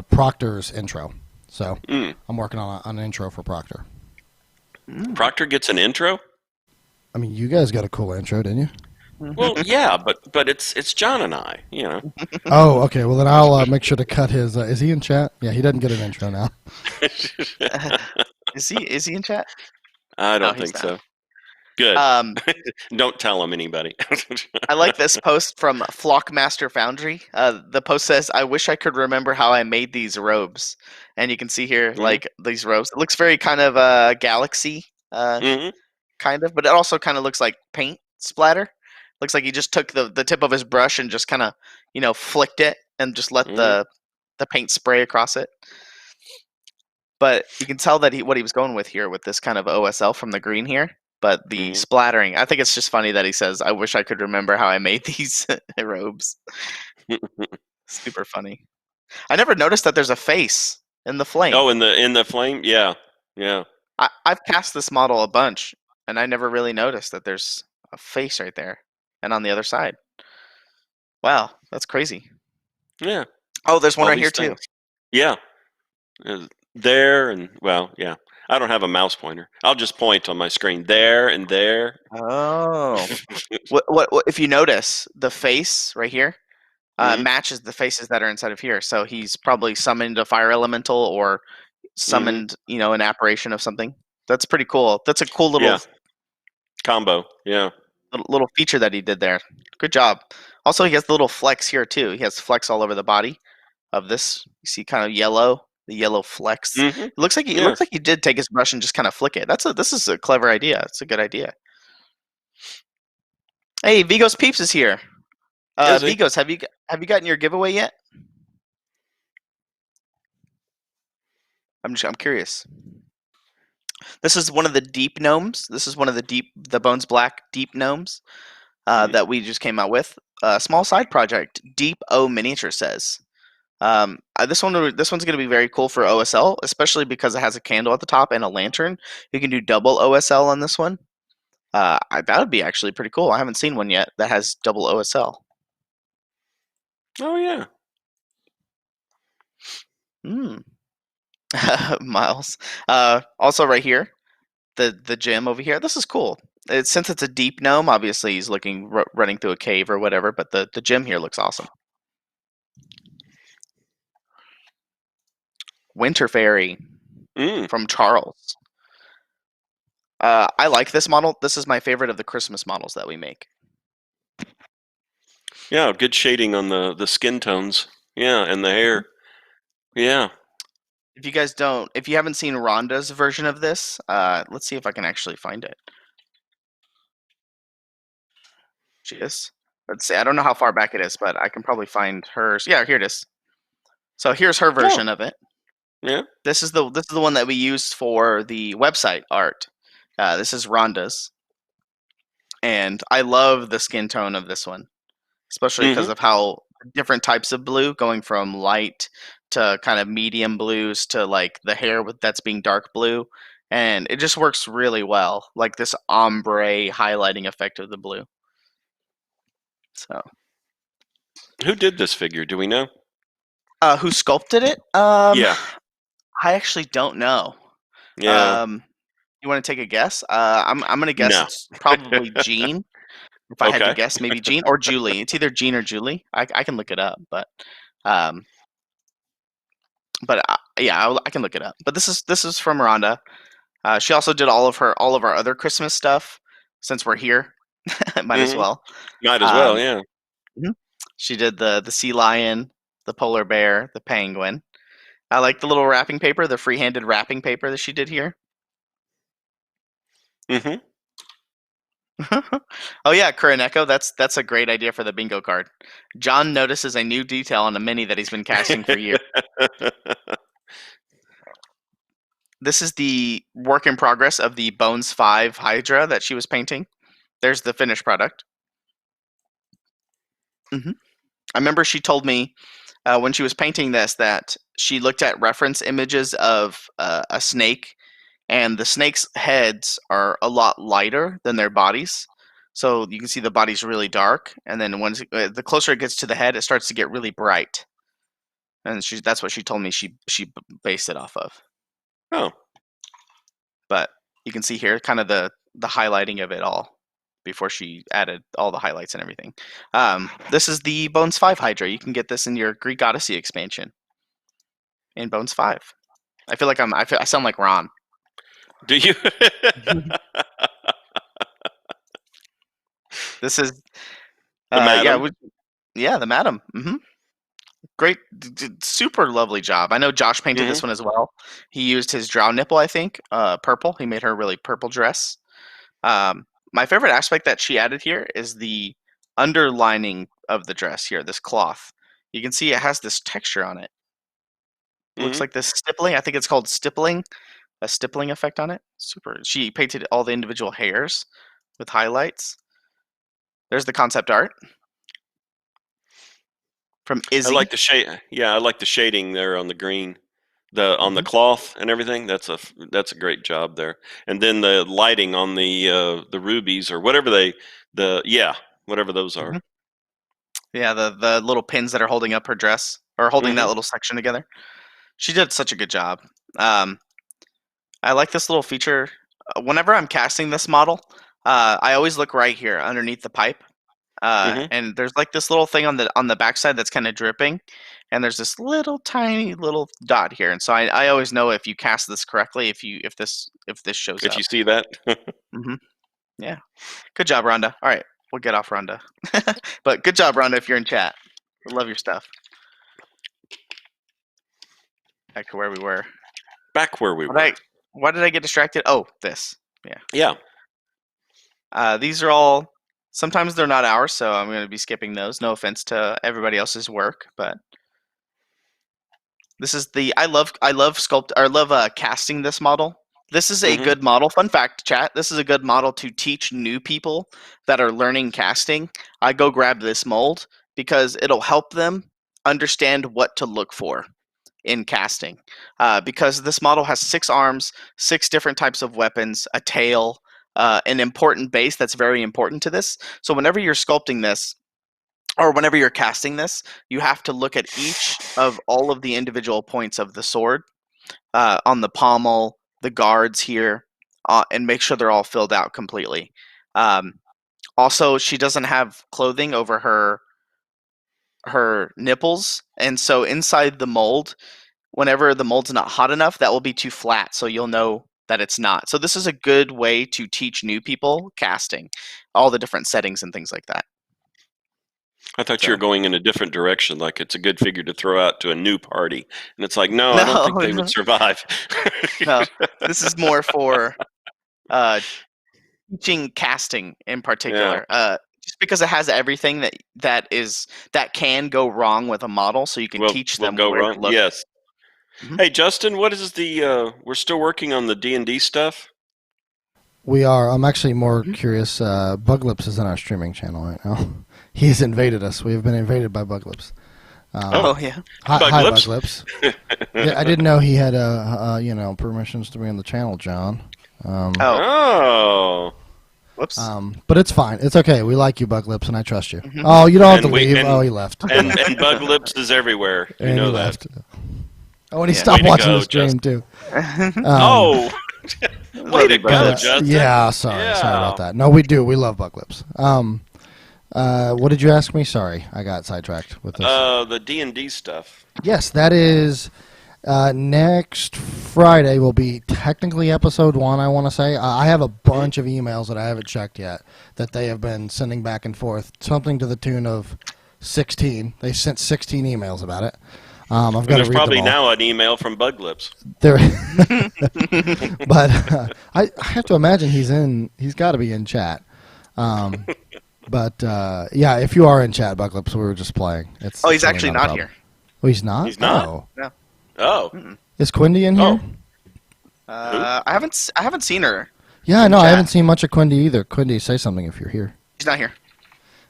Proctor's intro. So I'm working on an intro for Proctor. Proctor gets an intro? I mean, you guys got a cool intro, didn't you? Well, yeah, but it's John and I, you know. Oh, okay. Well, then I'll make sure to cut his. Is he in chat? Yeah, he doesn't get an intro now. Is he in chat? I don't think so. Good. Don't tell him, anybody. I like this post from Flockmaster Foundry. The post says, "I wish I could remember how I made these robes." And you can see here, like, these robes. It looks very kind of galaxy, kind of, but it also kind of looks like paint splatter. Looks like he just took the tip of his brush and just kind of, flicked it and just let the paint spray across it. But you can tell that what he was going with here with this kind of OSL from the green here. But the splattering, I think it's just funny that he says, "I wish I could remember how I made these robes." Super funny. I never noticed that there's a face in the flame. Oh, in the flame? Yeah. I've cast this model a bunch, and I never really noticed that there's a face right there. And on the other side. Wow, that's crazy. Yeah. Oh, there's one right here too. Yeah. There and, well, yeah. I don't have a mouse pointer. I'll just point on my screen there and there. Oh. what if you notice the face right here matches the faces that are inside of here. So he's probably summoned a fire elemental or summoned, an apparition of something. That's pretty cool. That's a cool little combo. Yeah. Little feature that he did there. Good job. Also, he has the little flecks here too. He has flecks all over the body of this. You see, kind of the yellow flecks. It looks like he did take his brush and just kind of flick it. This is a clever idea. It's a good idea. Hey, Vigos Peeps is here. Vigos, have you gotten your giveaway yet? I'm curious. This is one of the deep gnomes. This is one of the Bones Black deep gnomes that we just came out with. Small side project. Deep O Miniature says. This one's going to be very cool for OSL, especially because it has a candle at the top and a lantern. You can do double OSL on this one. That would be actually pretty cool. I haven't seen one yet that has double OSL. Oh yeah. Miles. Also right here, the gym over here. This is cool. Since it's a deep gnome, obviously he's running through a cave or whatever, but the gym here looks awesome. Winter Fairy from Charles. I like this model. This is my favorite of the Christmas models that we make. Yeah, good shading on the skin tones. Yeah, and the hair. Yeah. If you haven't seen Rhonda's version of this, let's see if I can actually find it. She is. Let's see. I don't know how far back it is, but I can probably find hers. Yeah, here it is. So here's her version of it. Yeah. This is the one that we used for the website art. This is Rhonda's, and I love the skin tone of this one, especially because of how different types of blue, going from light to kind of medium blues to like the hair that's being dark blue, and it just works really well, like this ombre highlighting effect of the blue. So, who did this figure? Do we know? Who sculpted it? Yeah. I actually don't know. Yeah. You want to take a guess? I'm going to guess it's probably Jean. If I had to guess, maybe Jean or Julie. It's either Jean or Julie. I can look it up, but yeah, I can look it up. But this is from Rhonda. She also did all of our other Christmas stuff. Since we're here, might as well. Might as well, yeah. She did the sea lion, the polar bear, the penguin. I like the little wrapping paper, the free-handed wrapping paper that she did here. Oh yeah, Kuroneko. That's a great idea for the bingo card. John notices a new detail on a mini that he's been casting for years. This is the work in progress of the Bones 5 Hydra that she was painting. There's the finished product. I remember she told me when she was painting this that she looked at reference images of a snake, and the snake's heads are a lot lighter than their bodies. So you can see the body's really dark, and then when the closer it gets to the head, it starts to get really bright. And that's what she told me she based it off of. Oh. But you can see here kind of the highlighting of it all before she added all the highlights and everything. This is the Bones 5 Hydra. You can get this in your Greek Odyssey expansion in Bones 5. I feel like I sound like Ron. Do you? This is The madam? yeah, the madam. Great, super lovely job. I know Josh painted this one as well. He used his drow nipple, I think, purple. He made her a really purple dress. My favorite aspect that she added here is the underlining of the dress here, this cloth. You can see it has this texture on it. Looks like this stippling. I think it's called stippling. A stippling effect on it. Super. She painted all the individual hairs with highlights. There's the concept art from Izzy. I like the shade. Yeah, I like the shading there on the green, on the cloth and everything. That's a great job there. And then the lighting on the rubies or whatever whatever those are. Yeah, the little pins that are holding up her dress or holding that little section together. She did such a good job. I like this little feature. Whenever I'm casting this model, I always look right here underneath the pipe. And there's like this little thing on the backside that's kind of dripping, and there's this little tiny little dot here. And so I always know if you cast this correctly, if this shows up. If you see that. Yeah. Good job, Rhonda. All right, we'll get off Rhonda. But good job, Rhonda, if you're in chat. I love your stuff. Back to where we were. Why did I get distracted? Oh, this. Yeah. These are all. Sometimes they're not ours, so I'm going to be skipping those. No offense to everybody else's work, but this is I love casting this model. This is a good model. Fun fact, chat. This is a good model to teach new people that are learning casting. I go grab this mold because it'll help them understand what to look for in casting. Because this model has 6 arms, 6 different types of weapons, a tail, an important base that's very important to this. So whenever you're sculpting this, or whenever you're casting this, you have to look at each of all of the individual points of the sword on the pommel, the guards here, and make sure they're all filled out completely. Also, she doesn't have clothing over her nipples, and so inside the mold, whenever the mold's not hot enough, that will be too flat, so you'll know that it's not. So this is a good way to teach new people casting, all the different settings and things like that. I thought you were going in a different direction, like it's a good figure to throw out to a new party. And it's like, no, I don't think they would survive. No, this is more for teaching casting in particular. Just because it has everything that can go wrong with a model, so you can teach them go where wrong. to look. Yes. Hey, Justin, what is we're still working on the D&D stuff? We are. I'm actually more curious. Buglips is in our streaming channel right now. He's invaded us. We have been invaded by Buglips. Yeah. Hi, Buglips. Yeah, I didn't know he had permissions to be on the channel, John. Whoops. But it's fine. It's okay. We like you, Buglips, and I trust you. Oh, you don't have to leave. He left. And Buglips is everywhere. You know that. Left. Oh, and he stopped watching the stream, too. Way to go, Justin. Yeah, sorry about that. No, we do. We love Buglips. What did you ask me? Sorry, I got sidetracked with this. The D&D stuff. Yes, that is next Friday will be technically episode 1, I want to say. I have a bunch of emails that I haven't checked yet that they have been sending back and forth, something to the tune of 16. They sent 16 emails about it. I've got to read There's probably them all. now an email from Buglips. But I have to imagine he's got to be in chat. But yeah, if you are in chat, Bucklips, we were just playing. Oh, he's really actually a not problem. here. Oh, he's not. He's not? Oh. No. Oh. Mm-mm. Is Quindy in here? I haven't seen her. Yeah, no, I chat. haven't seen much of Quindy either. Quindy, say something if you're here. She's not here.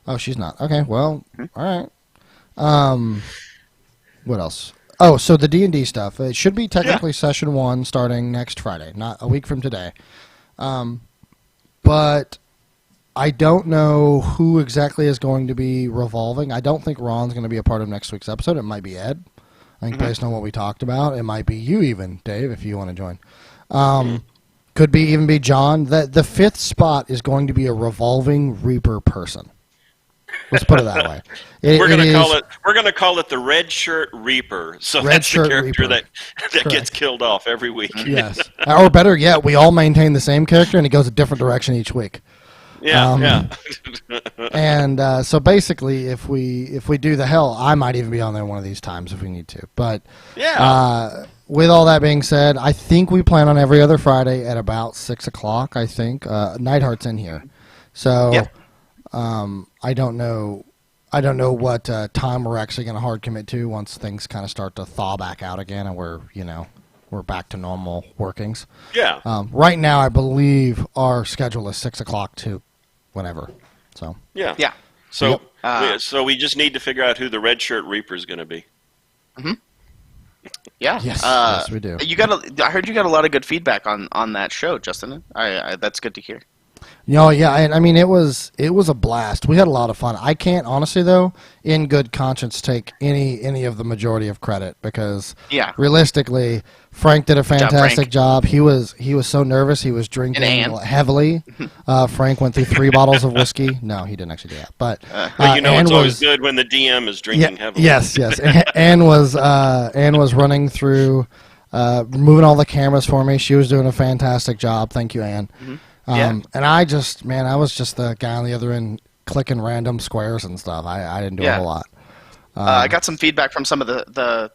Oh, she's not. Okay, well, all right. What else? Oh, so the D&D stuff. It should be technically session 1 starting next Friday, not a week from today. But I don't know who exactly is going to be revolving. I don't think Ron's going to be a part of next week's episode. It might be Ed. I think based on what we talked about, it might be you even, Dave, if you want to join. Could even be John. The 5th spot is going to be a revolving Reaper person. Let's put it that way. We're going to call it the Red Shirt Reaper. So that's the character that gets killed off every week. Yes. Or better yet, we all maintain the same character and it goes a different direction each week. Yeah. And so basically, if we do the hell, I might even be on there one of these times if we need to. But with all that being said, I think we plan on every other Friday at about 6 o'clock. I think Nightheart's in here, so I don't know what time we're actually going to hard commit to once things kind of start to thaw back out again, and we're back to normal workings. Yeah. Right now, I believe our schedule is 6 o'clock to whenever. So yeah. So so we just need to figure out who the Red Shirt Reaper is going to be. Mm-hmm. Yeah. Yes, we do. I heard you got a lot of good feedback on that show, Justin. That's good to hear. I mean, it was a blast. We had a lot of fun. I can't honestly, though, in good conscience, take any of the majority of credit because realistically, Frank did a fantastic job. He was so nervous. He was drinking heavily. Frank went through 3 bottles of whiskey. No, he didn't actually do that. But it's always good when the DM is drinking heavily. Yes. Anne was running through, moving all the cameras for me. She was doing a fantastic job. Thank you, Anne. Mm-hmm. And I was just the guy on the other end clicking random squares and stuff. I didn't do a whole lot. I got some feedback from some of the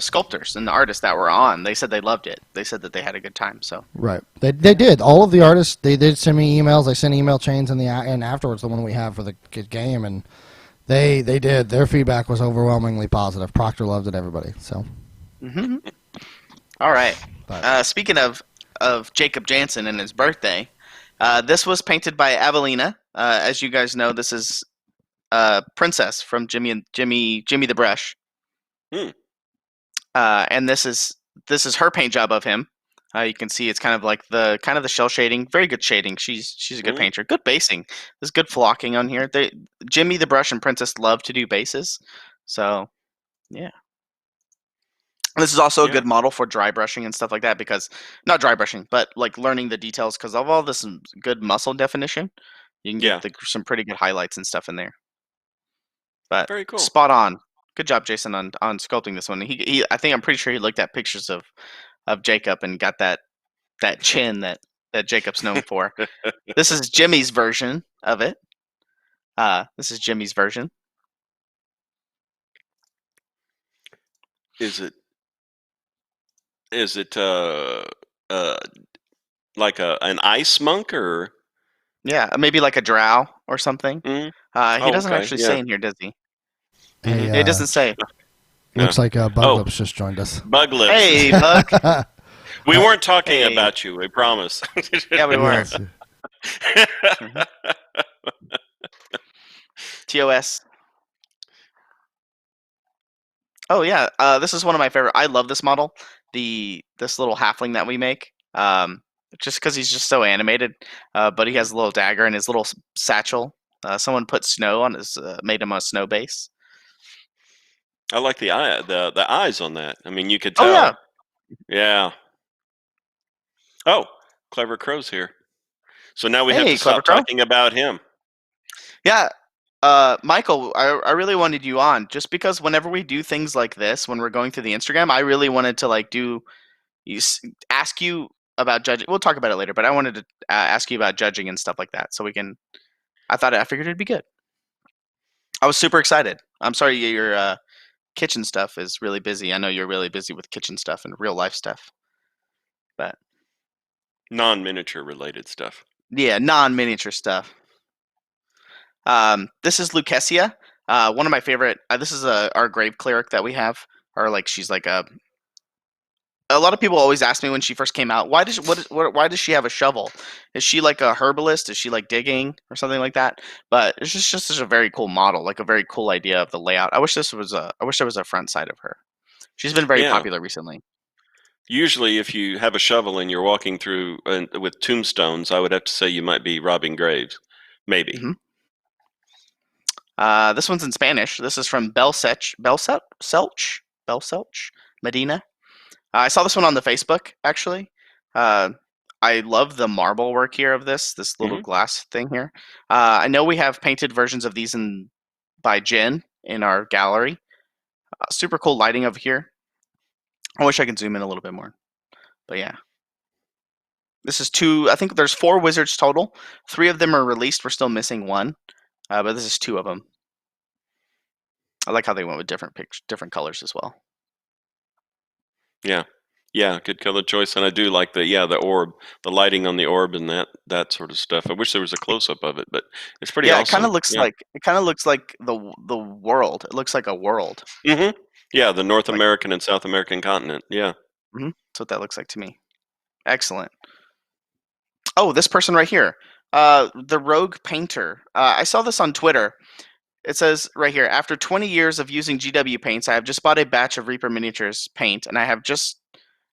sculptors and the artists that were on. They said they loved it. They said that they had a good time. So right, they did. All of the artists they did send me emails. They sent email chains and afterwards the one we have for the game, and they did. Their feedback was overwhelmingly positive. Proctor loved it. Everybody. So. Mm-hmm. All right. Speaking of Jacob Jansen and his birthday. This was painted by Avelina. As you guys know, this is Princess from Jimmy the Brush. And this is her paint job of him. You can see it's kind of like the shell shading, very good shading. She's a good painter, good basing. There's good flocking on here. Jimmy the Brush and Princess love to do bases, so yeah. This is also a good model for dry brushing and stuff like that because, not dry brushing, but like learning the details because of all this good muscle definition. You can get some pretty good highlights and stuff in there. But very cool. Spot on. Good job, Jason, on sculpting this one. I'm pretty sure he looked at pictures of Jacob and got that chin that Jacob's known for. This is Jimmy's version of it. This is Jimmy's version. Is it like an ice monk or? Yeah, maybe like a drow or something. He doesn't actually say in here, does he? Hey, it doesn't say. Looks like Buglips just joined us. Buglips. Hey, Bug. We weren't talking about you, I promise. Yeah, we weren't. TOS. Oh yeah, this is one of my favorite. I love this model. This little halfling that we make. Just because he's just so animated. But he has a little dagger in his little satchel. Someone put snow on his, made him a snow base. I like the eyes on that. I mean, you could tell. Oh yeah. Oh, Clever Crow's here. So now we have to Clever stop Crow? talking about him. Yeah. Michael, I really wanted you on just because whenever we do things like this, when we're going through the Instagram, I really wanted to ask you about judging. We'll talk about it later, but I wanted to ask you about judging and stuff like that, so we can. I figured it'd be good. I was super excited. I'm sorry your kitchen stuff is really busy. I know you're really busy with kitchen stuff and real life stuff, but Non-miniature related stuff. yeah, non-miniature stuff. This is Lucasia. One of my favorite. This is our Grape Cleric that we have. Or like she's like a lot of people always ask me when she first came out, why does she have a shovel? Is she like a herbalist? Is she like digging or something like that? But it's just a very cool model, like a very cool idea of the layout. I wish there was a front side of her. She's been very Yeah. popular recently. Usually, if you have a shovel and you're walking through with tombstones, I would have to say you might be robbing graves. Maybe. Mhm. This one's in Spanish. This is from Belselch, Medina. I saw this one on the Facebook, actually. I love the marble work here of this little Mhm. glass thing here. I know we have painted versions of these by Jen in our gallery. Super cool lighting over here. I wish I could zoom in a little bit more. But yeah. This is I think there's 4 wizards total. 3 of them are released. We're still missing 1. But this is 2 of them. I like how they went with different colors as well. Yeah. Yeah, good color choice, and I do like the orb, the lighting on the orb, and that sort of stuff. I wish there was a close up of it, but it's pretty Yeah, awesome. Yeah. it kind of looks like the world. It looks like a world. Mm-hmm. Yeah, the North Like, American and South American continent. Yeah. that's what that looks like to me. Excellent. Oh, this person right here, the Rogue Painter. I saw this on Twitter. It says right here, after 20 years of using GW paints, I have just bought a batch of Reaper miniatures paint, and I have just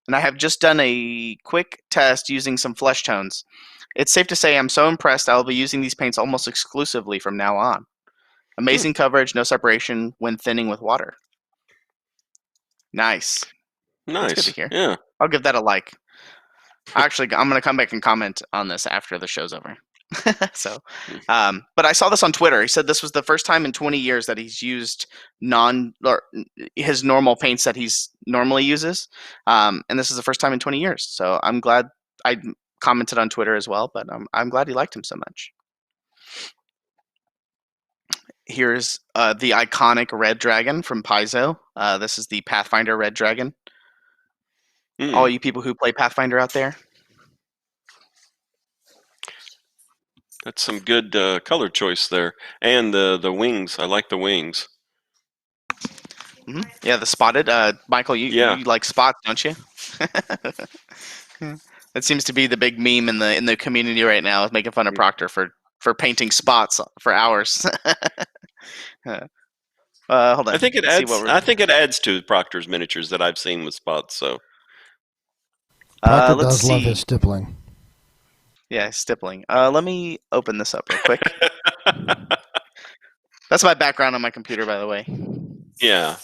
done a quick test using some flesh tones. It's safe to say I'm so impressed I will be using these paints almost exclusively from now on. Amazing coverage, no separation when thinning with water. Nice. That's good to Nice. hear. Yeah. I'll give that a like. Actually, I'm going to come back and comment on this after the show's over. So, but I saw this on Twitter. He said this was the first time in 20 years that he's used his normal paints that he's normally uses, and this is the first time in 20 years. So I'm glad. I commented on Twitter as well, but I'm glad he liked him so much. Here's the iconic Red Dragon from Paizo. This is the Pathfinder Red Dragon. All you people who play Pathfinder out there. That's some good color choice there, and the wings. I like the wings. Mm-hmm. Yeah, the spotted. Michael, you like spots, don't you? That seems to be the big meme in the community right now, is making fun of Proctor for painting spots for hours. Hold on. I think it Let's see adds. what I think it adds to Proctor's miniatures that I've seen with spots. So Proctor let's does love see. his stippling. Yeah, stippling. Let me open this up real quick. That's my background on my computer, by the way. yeah,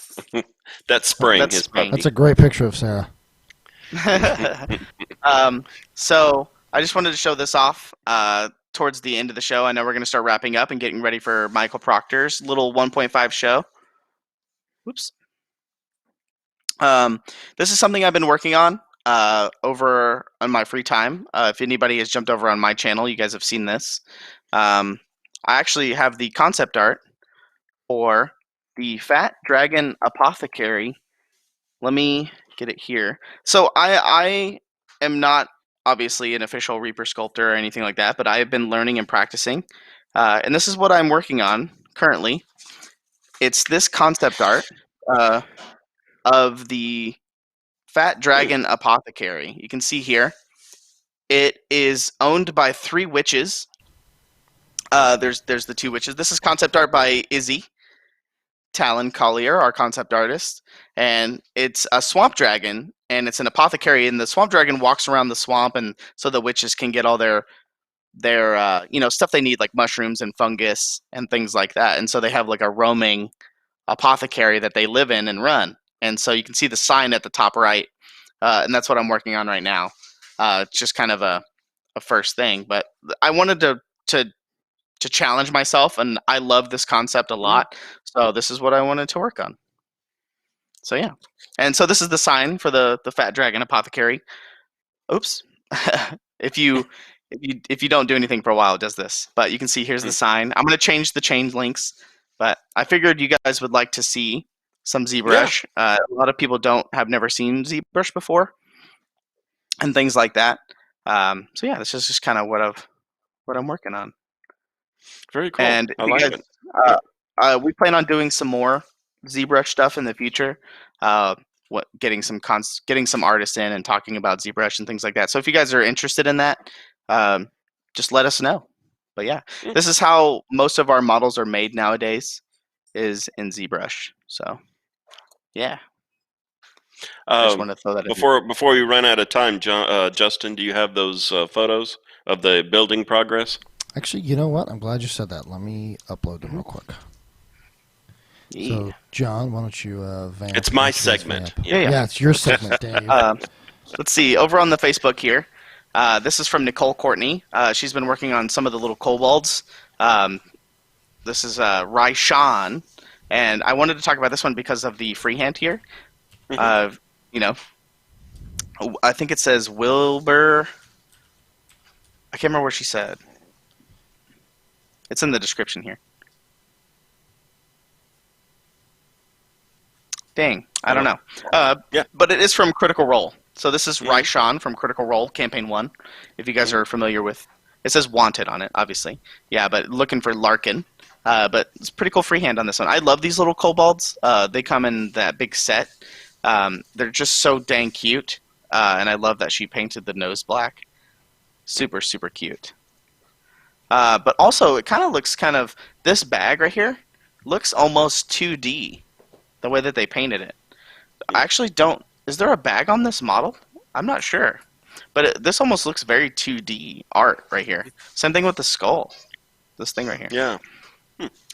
that's spring. That's His spring. That's a great picture of Sarah. So I just wanted to show this off towards the end of the show. I know we're going to start wrapping up and getting ready for Michael Proctor's little 1.5 show. Whoops. This is something I've been working on over on my free time. If anybody has jumped over on my channel, you guys have seen this. I actually have the concept art for the Fat Dragon Apothecary. Let me get it here. So I am not obviously an official Reaper sculptor or anything like that, but I have been learning and practicing. And this is what I'm working on currently. It's this concept art of the Fat Dragon Apothecary. You can see here. It is owned by 3 witches. There's the 2 witches. This is concept art by Izzy Talon Collier, our concept artist, and it's a swamp dragon, and it's an apothecary, and the swamp dragon walks around the swamp, and so the witches can get all their stuff they need, like mushrooms and fungus and things like that. And so they have like a roaming apothecary that they live in and run. And so you can see the sign at the top right, and that's what I'm working on right now. It's just kind of a first thing, but I wanted to challenge myself, and I love this concept a lot. So this is what I wanted to work on. So yeah, and so this is the sign for the Fat Dragon Apothecary. Oops, if you don't do anything for a while, it does this. But you can see here's the sign. I'm going to change the chain links, but I figured you guys would like to see some ZBrush. A lot of people have never seen ZBrush before, and things like that. So yeah, this is just kind of what I'm working on. Very cool. And I if you like guys, it. we plan on doing some more ZBrush stuff in the future. Getting some artists in and talking about ZBrush and things like that. So if you guys are interested in that, just let us know. But yeah, this is how most of our models are made nowadays, is in ZBrush. So yeah, I just want to throw that in. Before we run out of time, Justin, do you have those photos of the building progress? Actually, you know what? I'm glad you said that. Let me upload them real quick. Yeah. So, John, why don't you vamp? It's my segment. Yeah, it's your segment, Daniel. Let's see. Over on the Facebook here, this is from Nicole Courtney. She's been working on some of the little kobolds. This is Raishan, and I wanted to talk about this one because of the freehand here. You know, I think it says Wilbur. I can't remember what she said. It's in the description here. Dang, I don't know. But it is from Critical Role. So this is Raishan from Critical Role, Campaign 1. If you guys are familiar with... It says Wanted on it, obviously. Yeah, but looking for Larkin. But it's pretty cool freehand on this one. I love these little kobolds. They come in that big set. They're just so dang cute. And I love that she painted the nose black. Super, super cute. But also, it kind of looks this bag right here looks almost 2D, the way that they painted it. I actually don't... Is there a bag on this model? I'm not sure. But this almost looks very 2D art right here. Same thing with the skull. This thing right here. Yeah.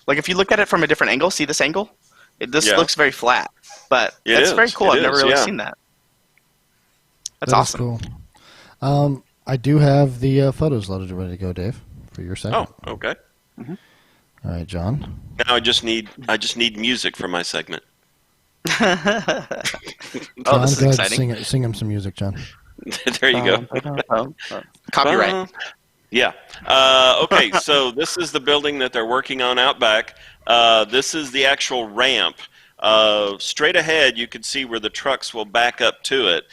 Like, if you look at it from a different angle, see this angle? This looks very flat. But it's very cool. I've never really seen that. That's awesome. Cool. I do have the photos loaded and ready to go, Dave, for your segment. Oh, okay. All right, John. Now I just need music for my segment. John, this is go exciting. Ahead, sing him some music, John. There you go. Copyright. Yeah. Okay, so this is the building that they're working on out back. This is the actual ramp. Straight ahead, you can see where the trucks will back up to it.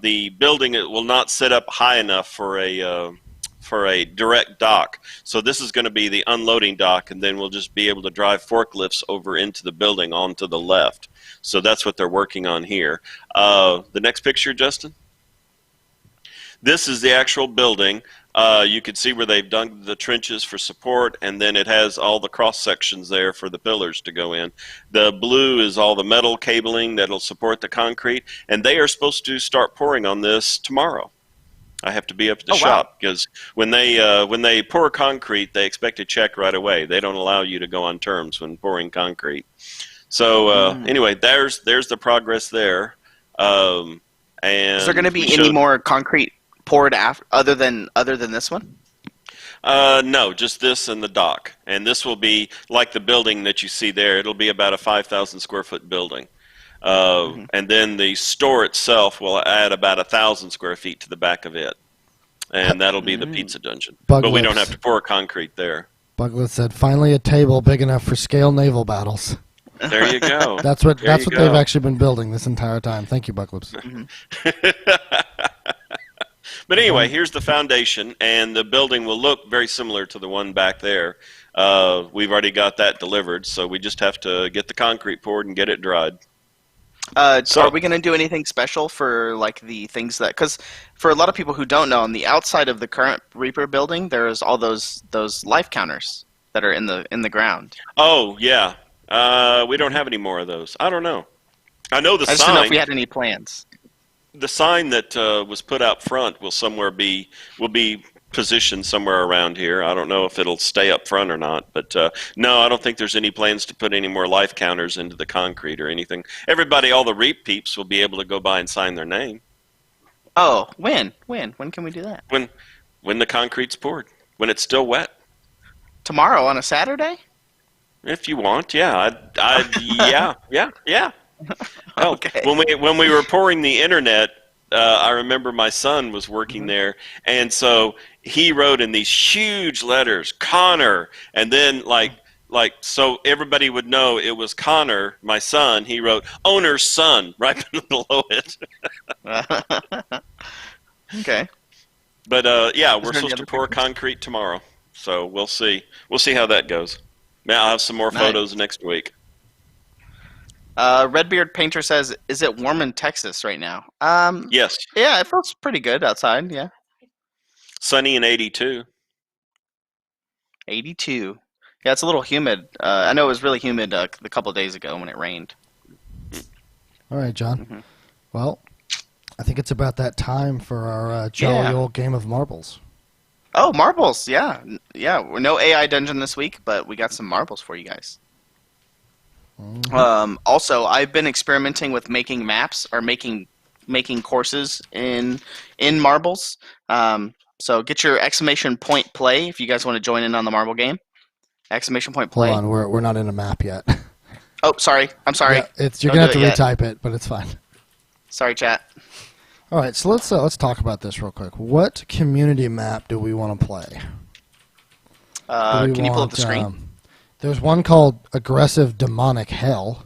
The building will not sit up high enough for a direct dock. So this is going to be the unloading dock, and then we'll just be able to drive forklifts over into the building onto the left. So that's what they're working on here. The next picture, Justin? This is the actual building. You can see where they've dug the trenches for support, and then it has all the cross sections there for the pillars to go in. The blue is all the metal cabling that'll support the concrete, and they are supposed to start pouring on this tomorrow. I have to be up at the shop because when they pour concrete, they expect a check right away. They don't allow you to go on terms when pouring concrete. So anyway, there's the progress there. And is there going to be any more concrete poured other than this one? No, just this and the dock. And this will be like the building that you see there. It'll be about a 5,000 square foot building. And then the store itself will add about 1,000 square feet to the back of it. And that'll be the pizza dungeon. But we don't have to pour concrete there. Buglet said, finally a table big enough for scale naval battles. There you go. That's what they've actually been building this entire time. Thank you, Bucklets. But anyway, here's the foundation, and the building will look very similar to the one back there. We've already got that delivered, so we just have to get the concrete poured and get it dried. So are we going to do anything special for like the things that? Because for a lot of people who don't know, on the outside of the current Reaper building, there's all those life counters that are in the ground. Oh yeah, we don't have any more of those. I don't know. I know the sign. I just don't know if we had any plans. The sign that was put out front will be positioned somewhere around here. I don't know if it'll stay up front or not, but no, I don't think there's any plans to put any more life counters into the concrete or anything. Everybody, all the Reap peeps will be able to go by and sign their name. Oh, when can we do that? When the concrete's poured, when it's still wet. Tomorrow on a Saturday? If you want, yeah. Yeah. Oh, okay. When we were pouring the internet, I remember my son was working there, and so he wrote in these huge letters, Connor, and then like so everybody would know it was Connor, my son. He wrote owner's son right below it. Okay. But yeah, we're supposed to pour concrete tomorrow. So we'll see. We'll see how that goes. Now I'll have some more Nice. photos next week. Redbeard Painter says, "Is it warm in Texas right now?" Yes, Yeah, it feels pretty good outside. Yeah, sunny and 82. 82. Yeah, it's a little humid. I know it was really humid a couple of days ago when it rained. All right, John. Mhm. Well, I think it's about that time for our jolly Yeah. old game of marbles. Oh, marbles! Yeah, yeah. No AI dungeon this week, but we got some marbles for you guys. Mhm. Also, I've been experimenting with making maps or making courses in marbles. So get your exclamation point play if you guys want to join in on the marble game. Exclamation point play. Hold on, we're not in a map yet. Oh, sorry. I'm sorry. Yeah, you're Don't gonna have do to it yet. retype it, but it's fine. Sorry, chat. All right, so let's talk about this real quick. What community map do we want to play? Do we Can you pull up want, the screen? There's one called Aggressive Demonic Hell.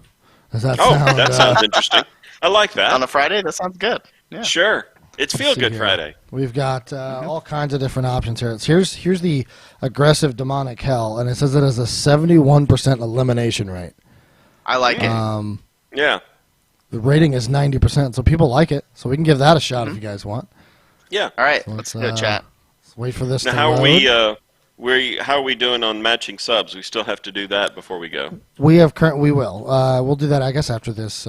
Does that Oh, sound? that sounds interesting. I like that. On a Friday? That sounds good. Yeah. Sure. It's Feel see Good here. Friday. We've got all kinds of different options here. Here's the Aggressive Demonic Hell, and it says it has a 71% elimination rate. I like it. Yeah. The rating is 90%, so people like it. So we can give that a shot if you guys want. Yeah. All right, So let's do it, let's, chat. Let's wait for this Now, to how load. are how are we doing on matching subs? We still have to do that before we go. We will. We'll do that, I guess, after this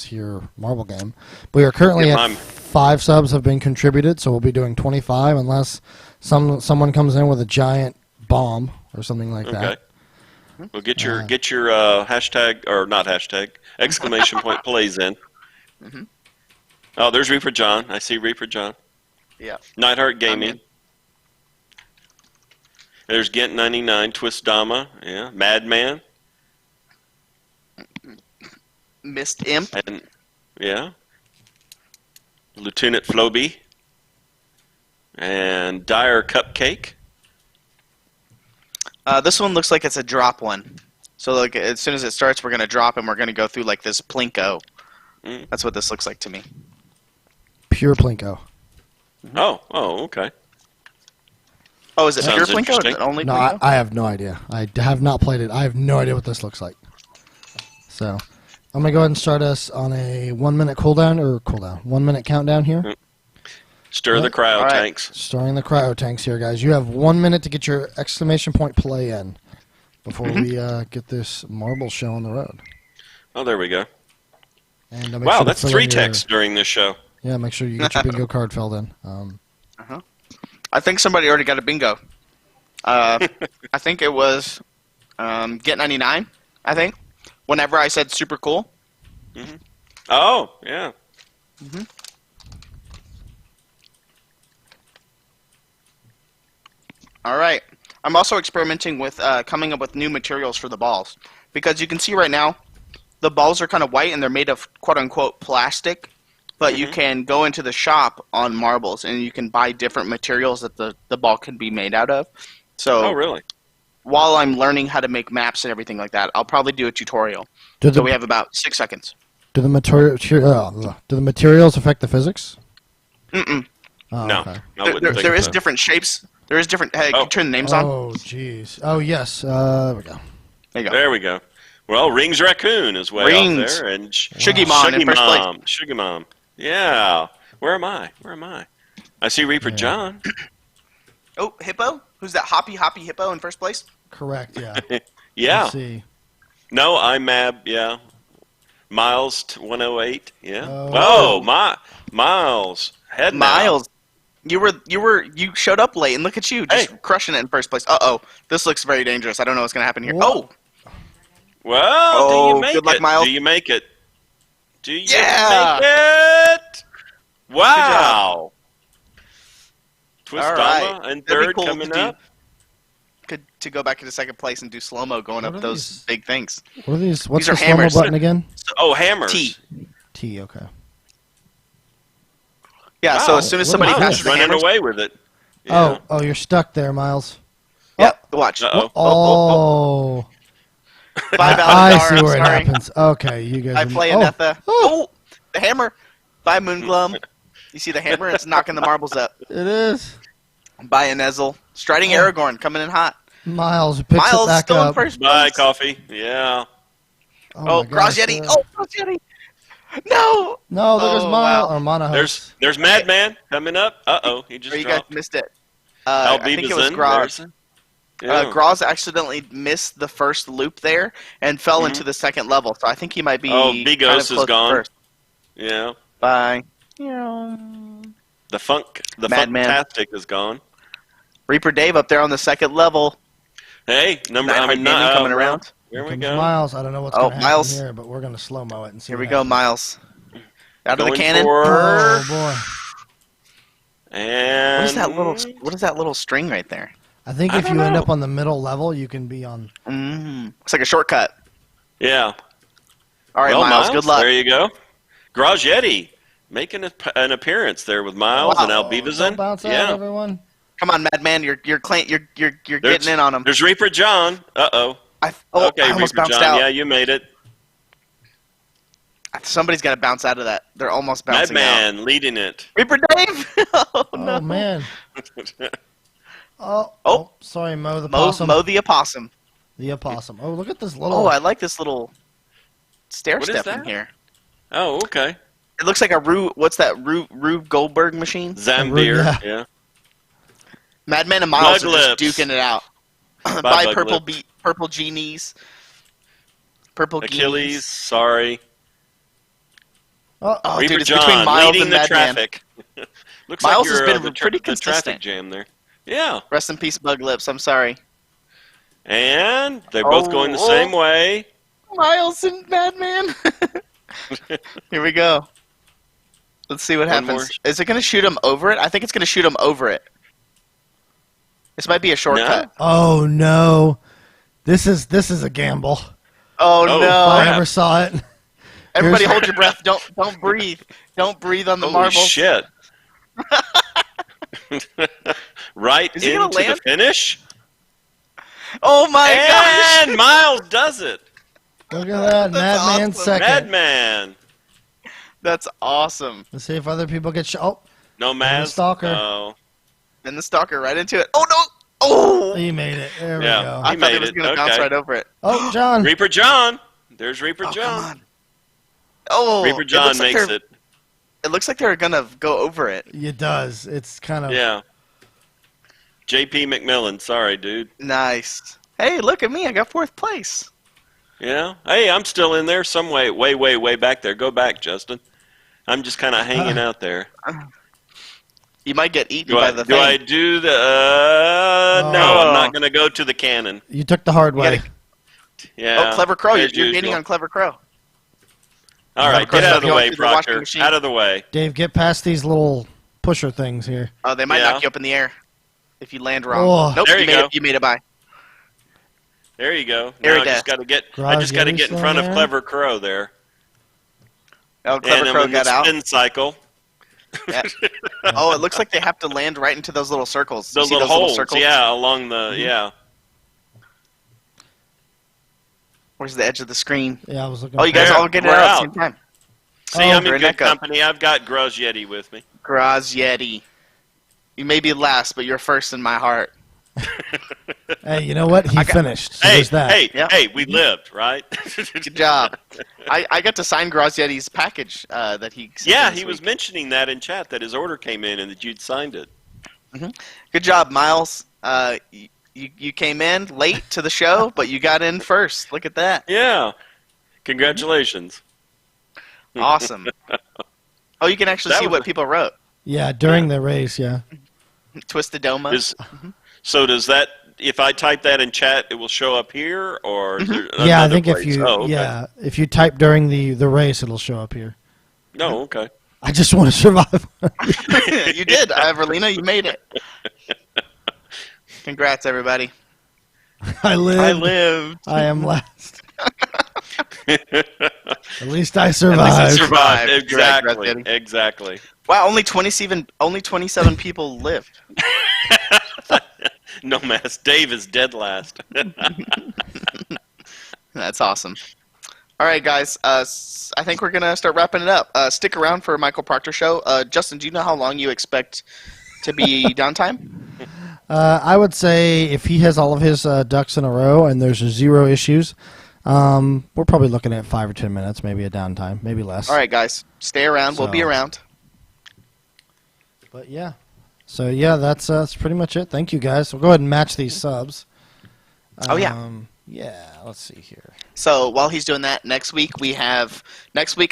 here marble game. We are currently Yeah, at mine. 5 subs have been contributed, so we'll be doing 25 unless someone comes in with a giant bomb or something like Okay. that. Well, get your hashtag or not hashtag exclamation point plays in. Mhm. Oh, there's Reaper John. I see Reaper John. Yeah. Nightheart I'm Gaming. in. There's Gent 99, Twist Dama, yeah, Madman, Mist Imp. and yeah, Lieutenant Floby, and Dire Cupcake. This one looks like it's a drop one. So like as soon as it starts, we're gonna drop and we're gonna go through like this plinko. Mm. That's what this looks like to me. Pure Plinko. Oh, okay. Oh, is it Sounds pure plinko? Is interesting. it only No, plinko? I have no idea. I have not played it. I have no idea what this looks like. So I'm going to go ahead and start us on a 1 minute cooldown, 1 minute countdown here. Stir the Right. cryo All right. tanks. Starting the cryo tanks here, guys. You have 1 minute to get your exclamation point play in before we get this marble show on the road. Oh, there we go. And make Wow, sure to that's fill 3 in your- texts during this show. Yeah, make sure you get your bingo card filled in. I think somebody already got a bingo. I think it was Get 99. I think. Whenever I said super cool. Oh, yeah. All right. I'm also experimenting with coming up with new materials for the balls because you can see right now the balls are kind of white and they're made of quote unquote plastic, but you can go into the shop on marbles and you can buy different materials that the ball can be made out of. So Oh, really? while I'm learning how to make maps and everything like that, I'll probably do a tutorial. Do So we have about 6 seconds. the materials affect the physics? Mm-mm. Oh, No, okay. I wouldn't think There is so. different shapes. There is different. Hey, can Oh. you turn the names on? Oh, jeez. Oh, yes. There we go. There you go. There we go. Well, Rings Raccoon is way Rings. off there, and Shuggy Mon in first place. Shuggy Mom. Yeah. Where am I? I see Reaper Yeah. John. Oh, Hippo? Who's that hoppy Hippo in first place? Correct, yeah. Yeah. Let's see. No, I'm Mab. Yeah. Miles 108. Yeah. Oh. Miles. Head Miles. You showed up late and look at you, just Hey. crushing it in first place. Uh-oh. This looks very dangerous. I don't know what's going to happen here. Whoa. Oh, Well, do Oh, you make good luck, it? Miles. Do you make it? Do you Yeah. make it? Wow. Twist All Dama right. and That'd be third cool coming to do. up. to go back into second place and do slow-mo going What up are those these? big things. What are these? What's These the are slow-mo hammers. button again? Oh, hammers. T. T, okay. Yeah, so Wow. as soon as What somebody is Miles this? passes the running hammers, away with it. Yeah. Oh, you're stuck there, Miles. yep, watch. Uh-oh. Oh. Bye, I Valazar. see I'm where it sorry. happens. Okay, you guys. I play oh. Anetha. Oh, the hammer. Bye, Moonglum. You see the hammer? It's knocking the marbles up. It is. Bye, Anezel. Striding Aragorn coming in hot. Miles picks Miles it back still in up. first Bye, place. coffee. Yeah. Oh, my gosh, Grozyetti. Oh, Grozyetti. No. No, there goes Oh, Miles wow. or Monahos. There's Madman coming up. He just You guys dropped. missed it. Al I think it was Beavis in. Groz. Yeah. Groz accidentally missed the first loop there and fell into the second level, so I think he might be Bigos kind of is close to gone. first. Yeah. Bye. The Madman. Funktastic is gone. Reaper Dave up there on the second level. Hey, Gaming coming around. Here we Comes go. Miles. I don't know what's going to happen Miles. here, but we're going to slow-mo it and see Here what we go, happens. Miles. Out of the Going cannon. for- Oh, boy. And What is that little string right there? I think I if don't you end know. up on the middle level, you can be on... It's like a shortcut. Yeah. All right, Well, Miles, good luck. There you go. Grozyetti making an appearance there with Miles and Al Beavis Don't in. bounce out, Yeah. everyone. Come on, Madman, you're getting in on him. There's Reaper John. Okay, I almost Reaper bounced John. out. Yeah, you made it. Somebody's got to bounce out of that. They're almost bouncing out. Madman leading it. Reaper Dave. Oh, no. man. Oh, sorry, Mo the possum. Mo the opossum. The opossum. Oh, look at this little... Oh, I like this little stair What is step in that? here. Oh, okay. It looks like a What's that? Rube Goldberg machine? Zambeer. Yeah. Yeah. Madman and Miles Bug are just lips. duking it out. Bye, Bye, Bug purple genies. Purple Achilles. Geenies. Sorry. Oh, Reaper dude, it's John between Miles leading and the Madman. traffic. Looks Miles like has you're been the pretty the traffic consistent. jam there. Yeah. Rest in peace, Bug Lips. I'm sorry. And they're both going the Oh. same way. Miles and Madman. Here we go. Let's see what One happens. more. Is it going to shoot him over it? I think it's going to shoot him over it. This might be a shortcut. Oh, no. This is a gamble. Oh, Oh, If I no. ever saw it. Everybody Here's- hold your breath. Don't breathe. Don't breathe on the Holy marbles. shit. Right Is he gonna into the land? finish. Oh, my gosh. And Miles does it. Look at that. That's Madman awesome. second. Madman. That's awesome. Let's see if other people get shot. Oh, No Maz. Stalker. No. And the stalker right into it. Oh, no. Oh. he made it. There we Yeah. go. I He thought made it was it. going to bounce Okay. right over it. Oh, John. Reaper John. There's Reaper Oh, John. come on. Oh, Reaper John makes it. It looks like they're going to go over it. It does. It's kind of... Yeah. JP McMillan. Sorry, dude. Nice. Hey, look at me. I got fourth place. Yeah. Hey, I'm still in there some way back there. Go back, Justin. I'm just kind of hanging out there. You might get eaten Do by I the do, thing. I do the? No, I'm not going to go to the cannon. You took the hard way. gotta- Yeah. Oh, Clever Crow. You're as gaining usual. on Clever Crow. All right, Clever get out of Crow's the way, going through the washing Proctor. machine. Out of the way. Dave, get past these little pusher things here. Oh, they might Yeah. knock you up in the air if you land wrong. Oh. Nope, There you you made go. it. You made it by. There you go. Airy Now I just death. got to get. I Garage just got to Yeti get in still front of there? Clever Crow there. Oh, And Clever I'm Crow in the got out. spin cycle. Yeah. Oh, it looks like they have to land right into those little circles. You Those see little those holes. circles? Yeah, along the yeah. Where's the edge of the screen? Yeah, I was looking. Oh, you guys There, all get it we're out at out. the same time. See, Oh, I'm you're in in good Echo. company. I've got Grozyetti with me. Grozyetti. You may be last, but you're first in my heart. Hey, you know what? He finished. So Hey, there's that. hey, Yeah. hey! We lived, right? Good job. I got to sign Grozyetti's package that he sent Yeah, in this he was week. mentioning that in chat that his order came in and that you'd signed it. Good job, Miles. You came in late to the show, but you got in first. Look at that. Yeah. Congratulations. Awesome. Oh, you can actually That see was what a- people wrote. Yeah, during the race, yeah. Twistedoma. So does that? If I type that in chat, it will show up here, or is there Yeah, I another think if place? you Oh, okay. yeah, if you type during the race, it'll show up here. No, okay. I just want to survive. You did, Evelina. You made it. Congrats, everybody. I live. I lived. I am last. At least I At survived. least I survived. Exactly. Correct, Exactly. Wow, only 27 people lived. No mess. Dave is dead last. That's awesome. All right, guys. I think we're gonna start wrapping it up. Stick around for Michael Proctor show. Justin, do you know how long you expect to be downtime? I would say if he has all of his ducks in a row and there's 0 issues, we're probably looking at 5 or 10 minutes, maybe a downtime, maybe less. All right, guys, stay around. We'll be around. But yeah, so yeah, that's pretty much it. Thank you, guys. We'll go ahead and match these subs. Oh yeah. Yeah. Let's see here. So while he's doing that, next week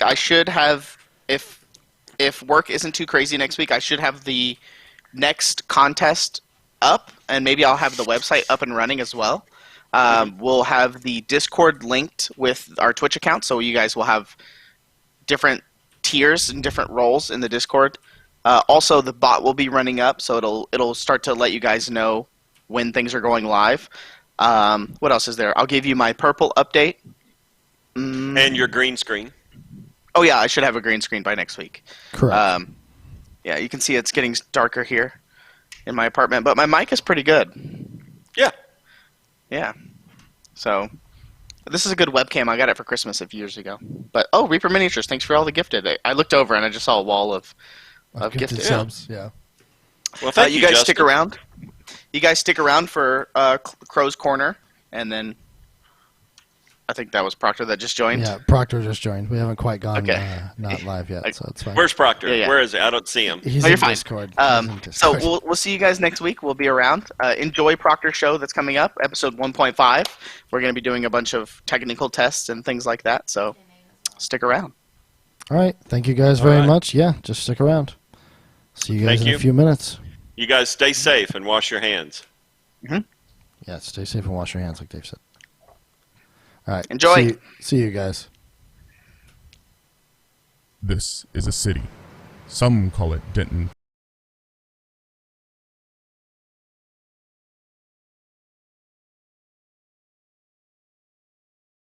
I should have, if work isn't too crazy next week, I should have the next contest up, and maybe I'll have the website up and running as well. We'll have the Discord linked with our Twitch account, so you guys will have different tiers and different roles in the Discord. Also, the bot will be running up, so it'll start to let you guys know when things are going live. What else is there? I'll give you my purple update. And your green screen. Oh yeah, I should have a green screen by next week. Correct. Yeah, you can see it's getting darker here in my apartment, but my mic is pretty good. Yeah. Yeah. So this is a good webcam. I got it for Christmas a few years ago. But Reaper Miniatures, thanks for all the gifted. I looked over and I just saw a wall of gifted subs. Yeah. Well, thank you guys Justin. stick around. You guys stick around for Crow's Corner, and then I think that was Proctor that just joined. Yeah, Proctor just joined. We haven't quite gone not live yet, so it's fine. Where's Proctor? Yeah. Where is he? I don't see him. He's you're in fine. Discord. So we'll see you guys next week. We'll be around. Enjoy Proctor's show that's coming up, episode 1.5. We're going to be doing a bunch of technical tests and things like that, so stick around. All right. Thank you guys very much. Yeah, just stick around. See you guys in a few minutes. You guys stay safe and wash your hands. Mm-hmm. Yeah, stay safe and wash your hands, like Dave said. All right. Enjoy. See you guys. This is a city. Some call it Denton.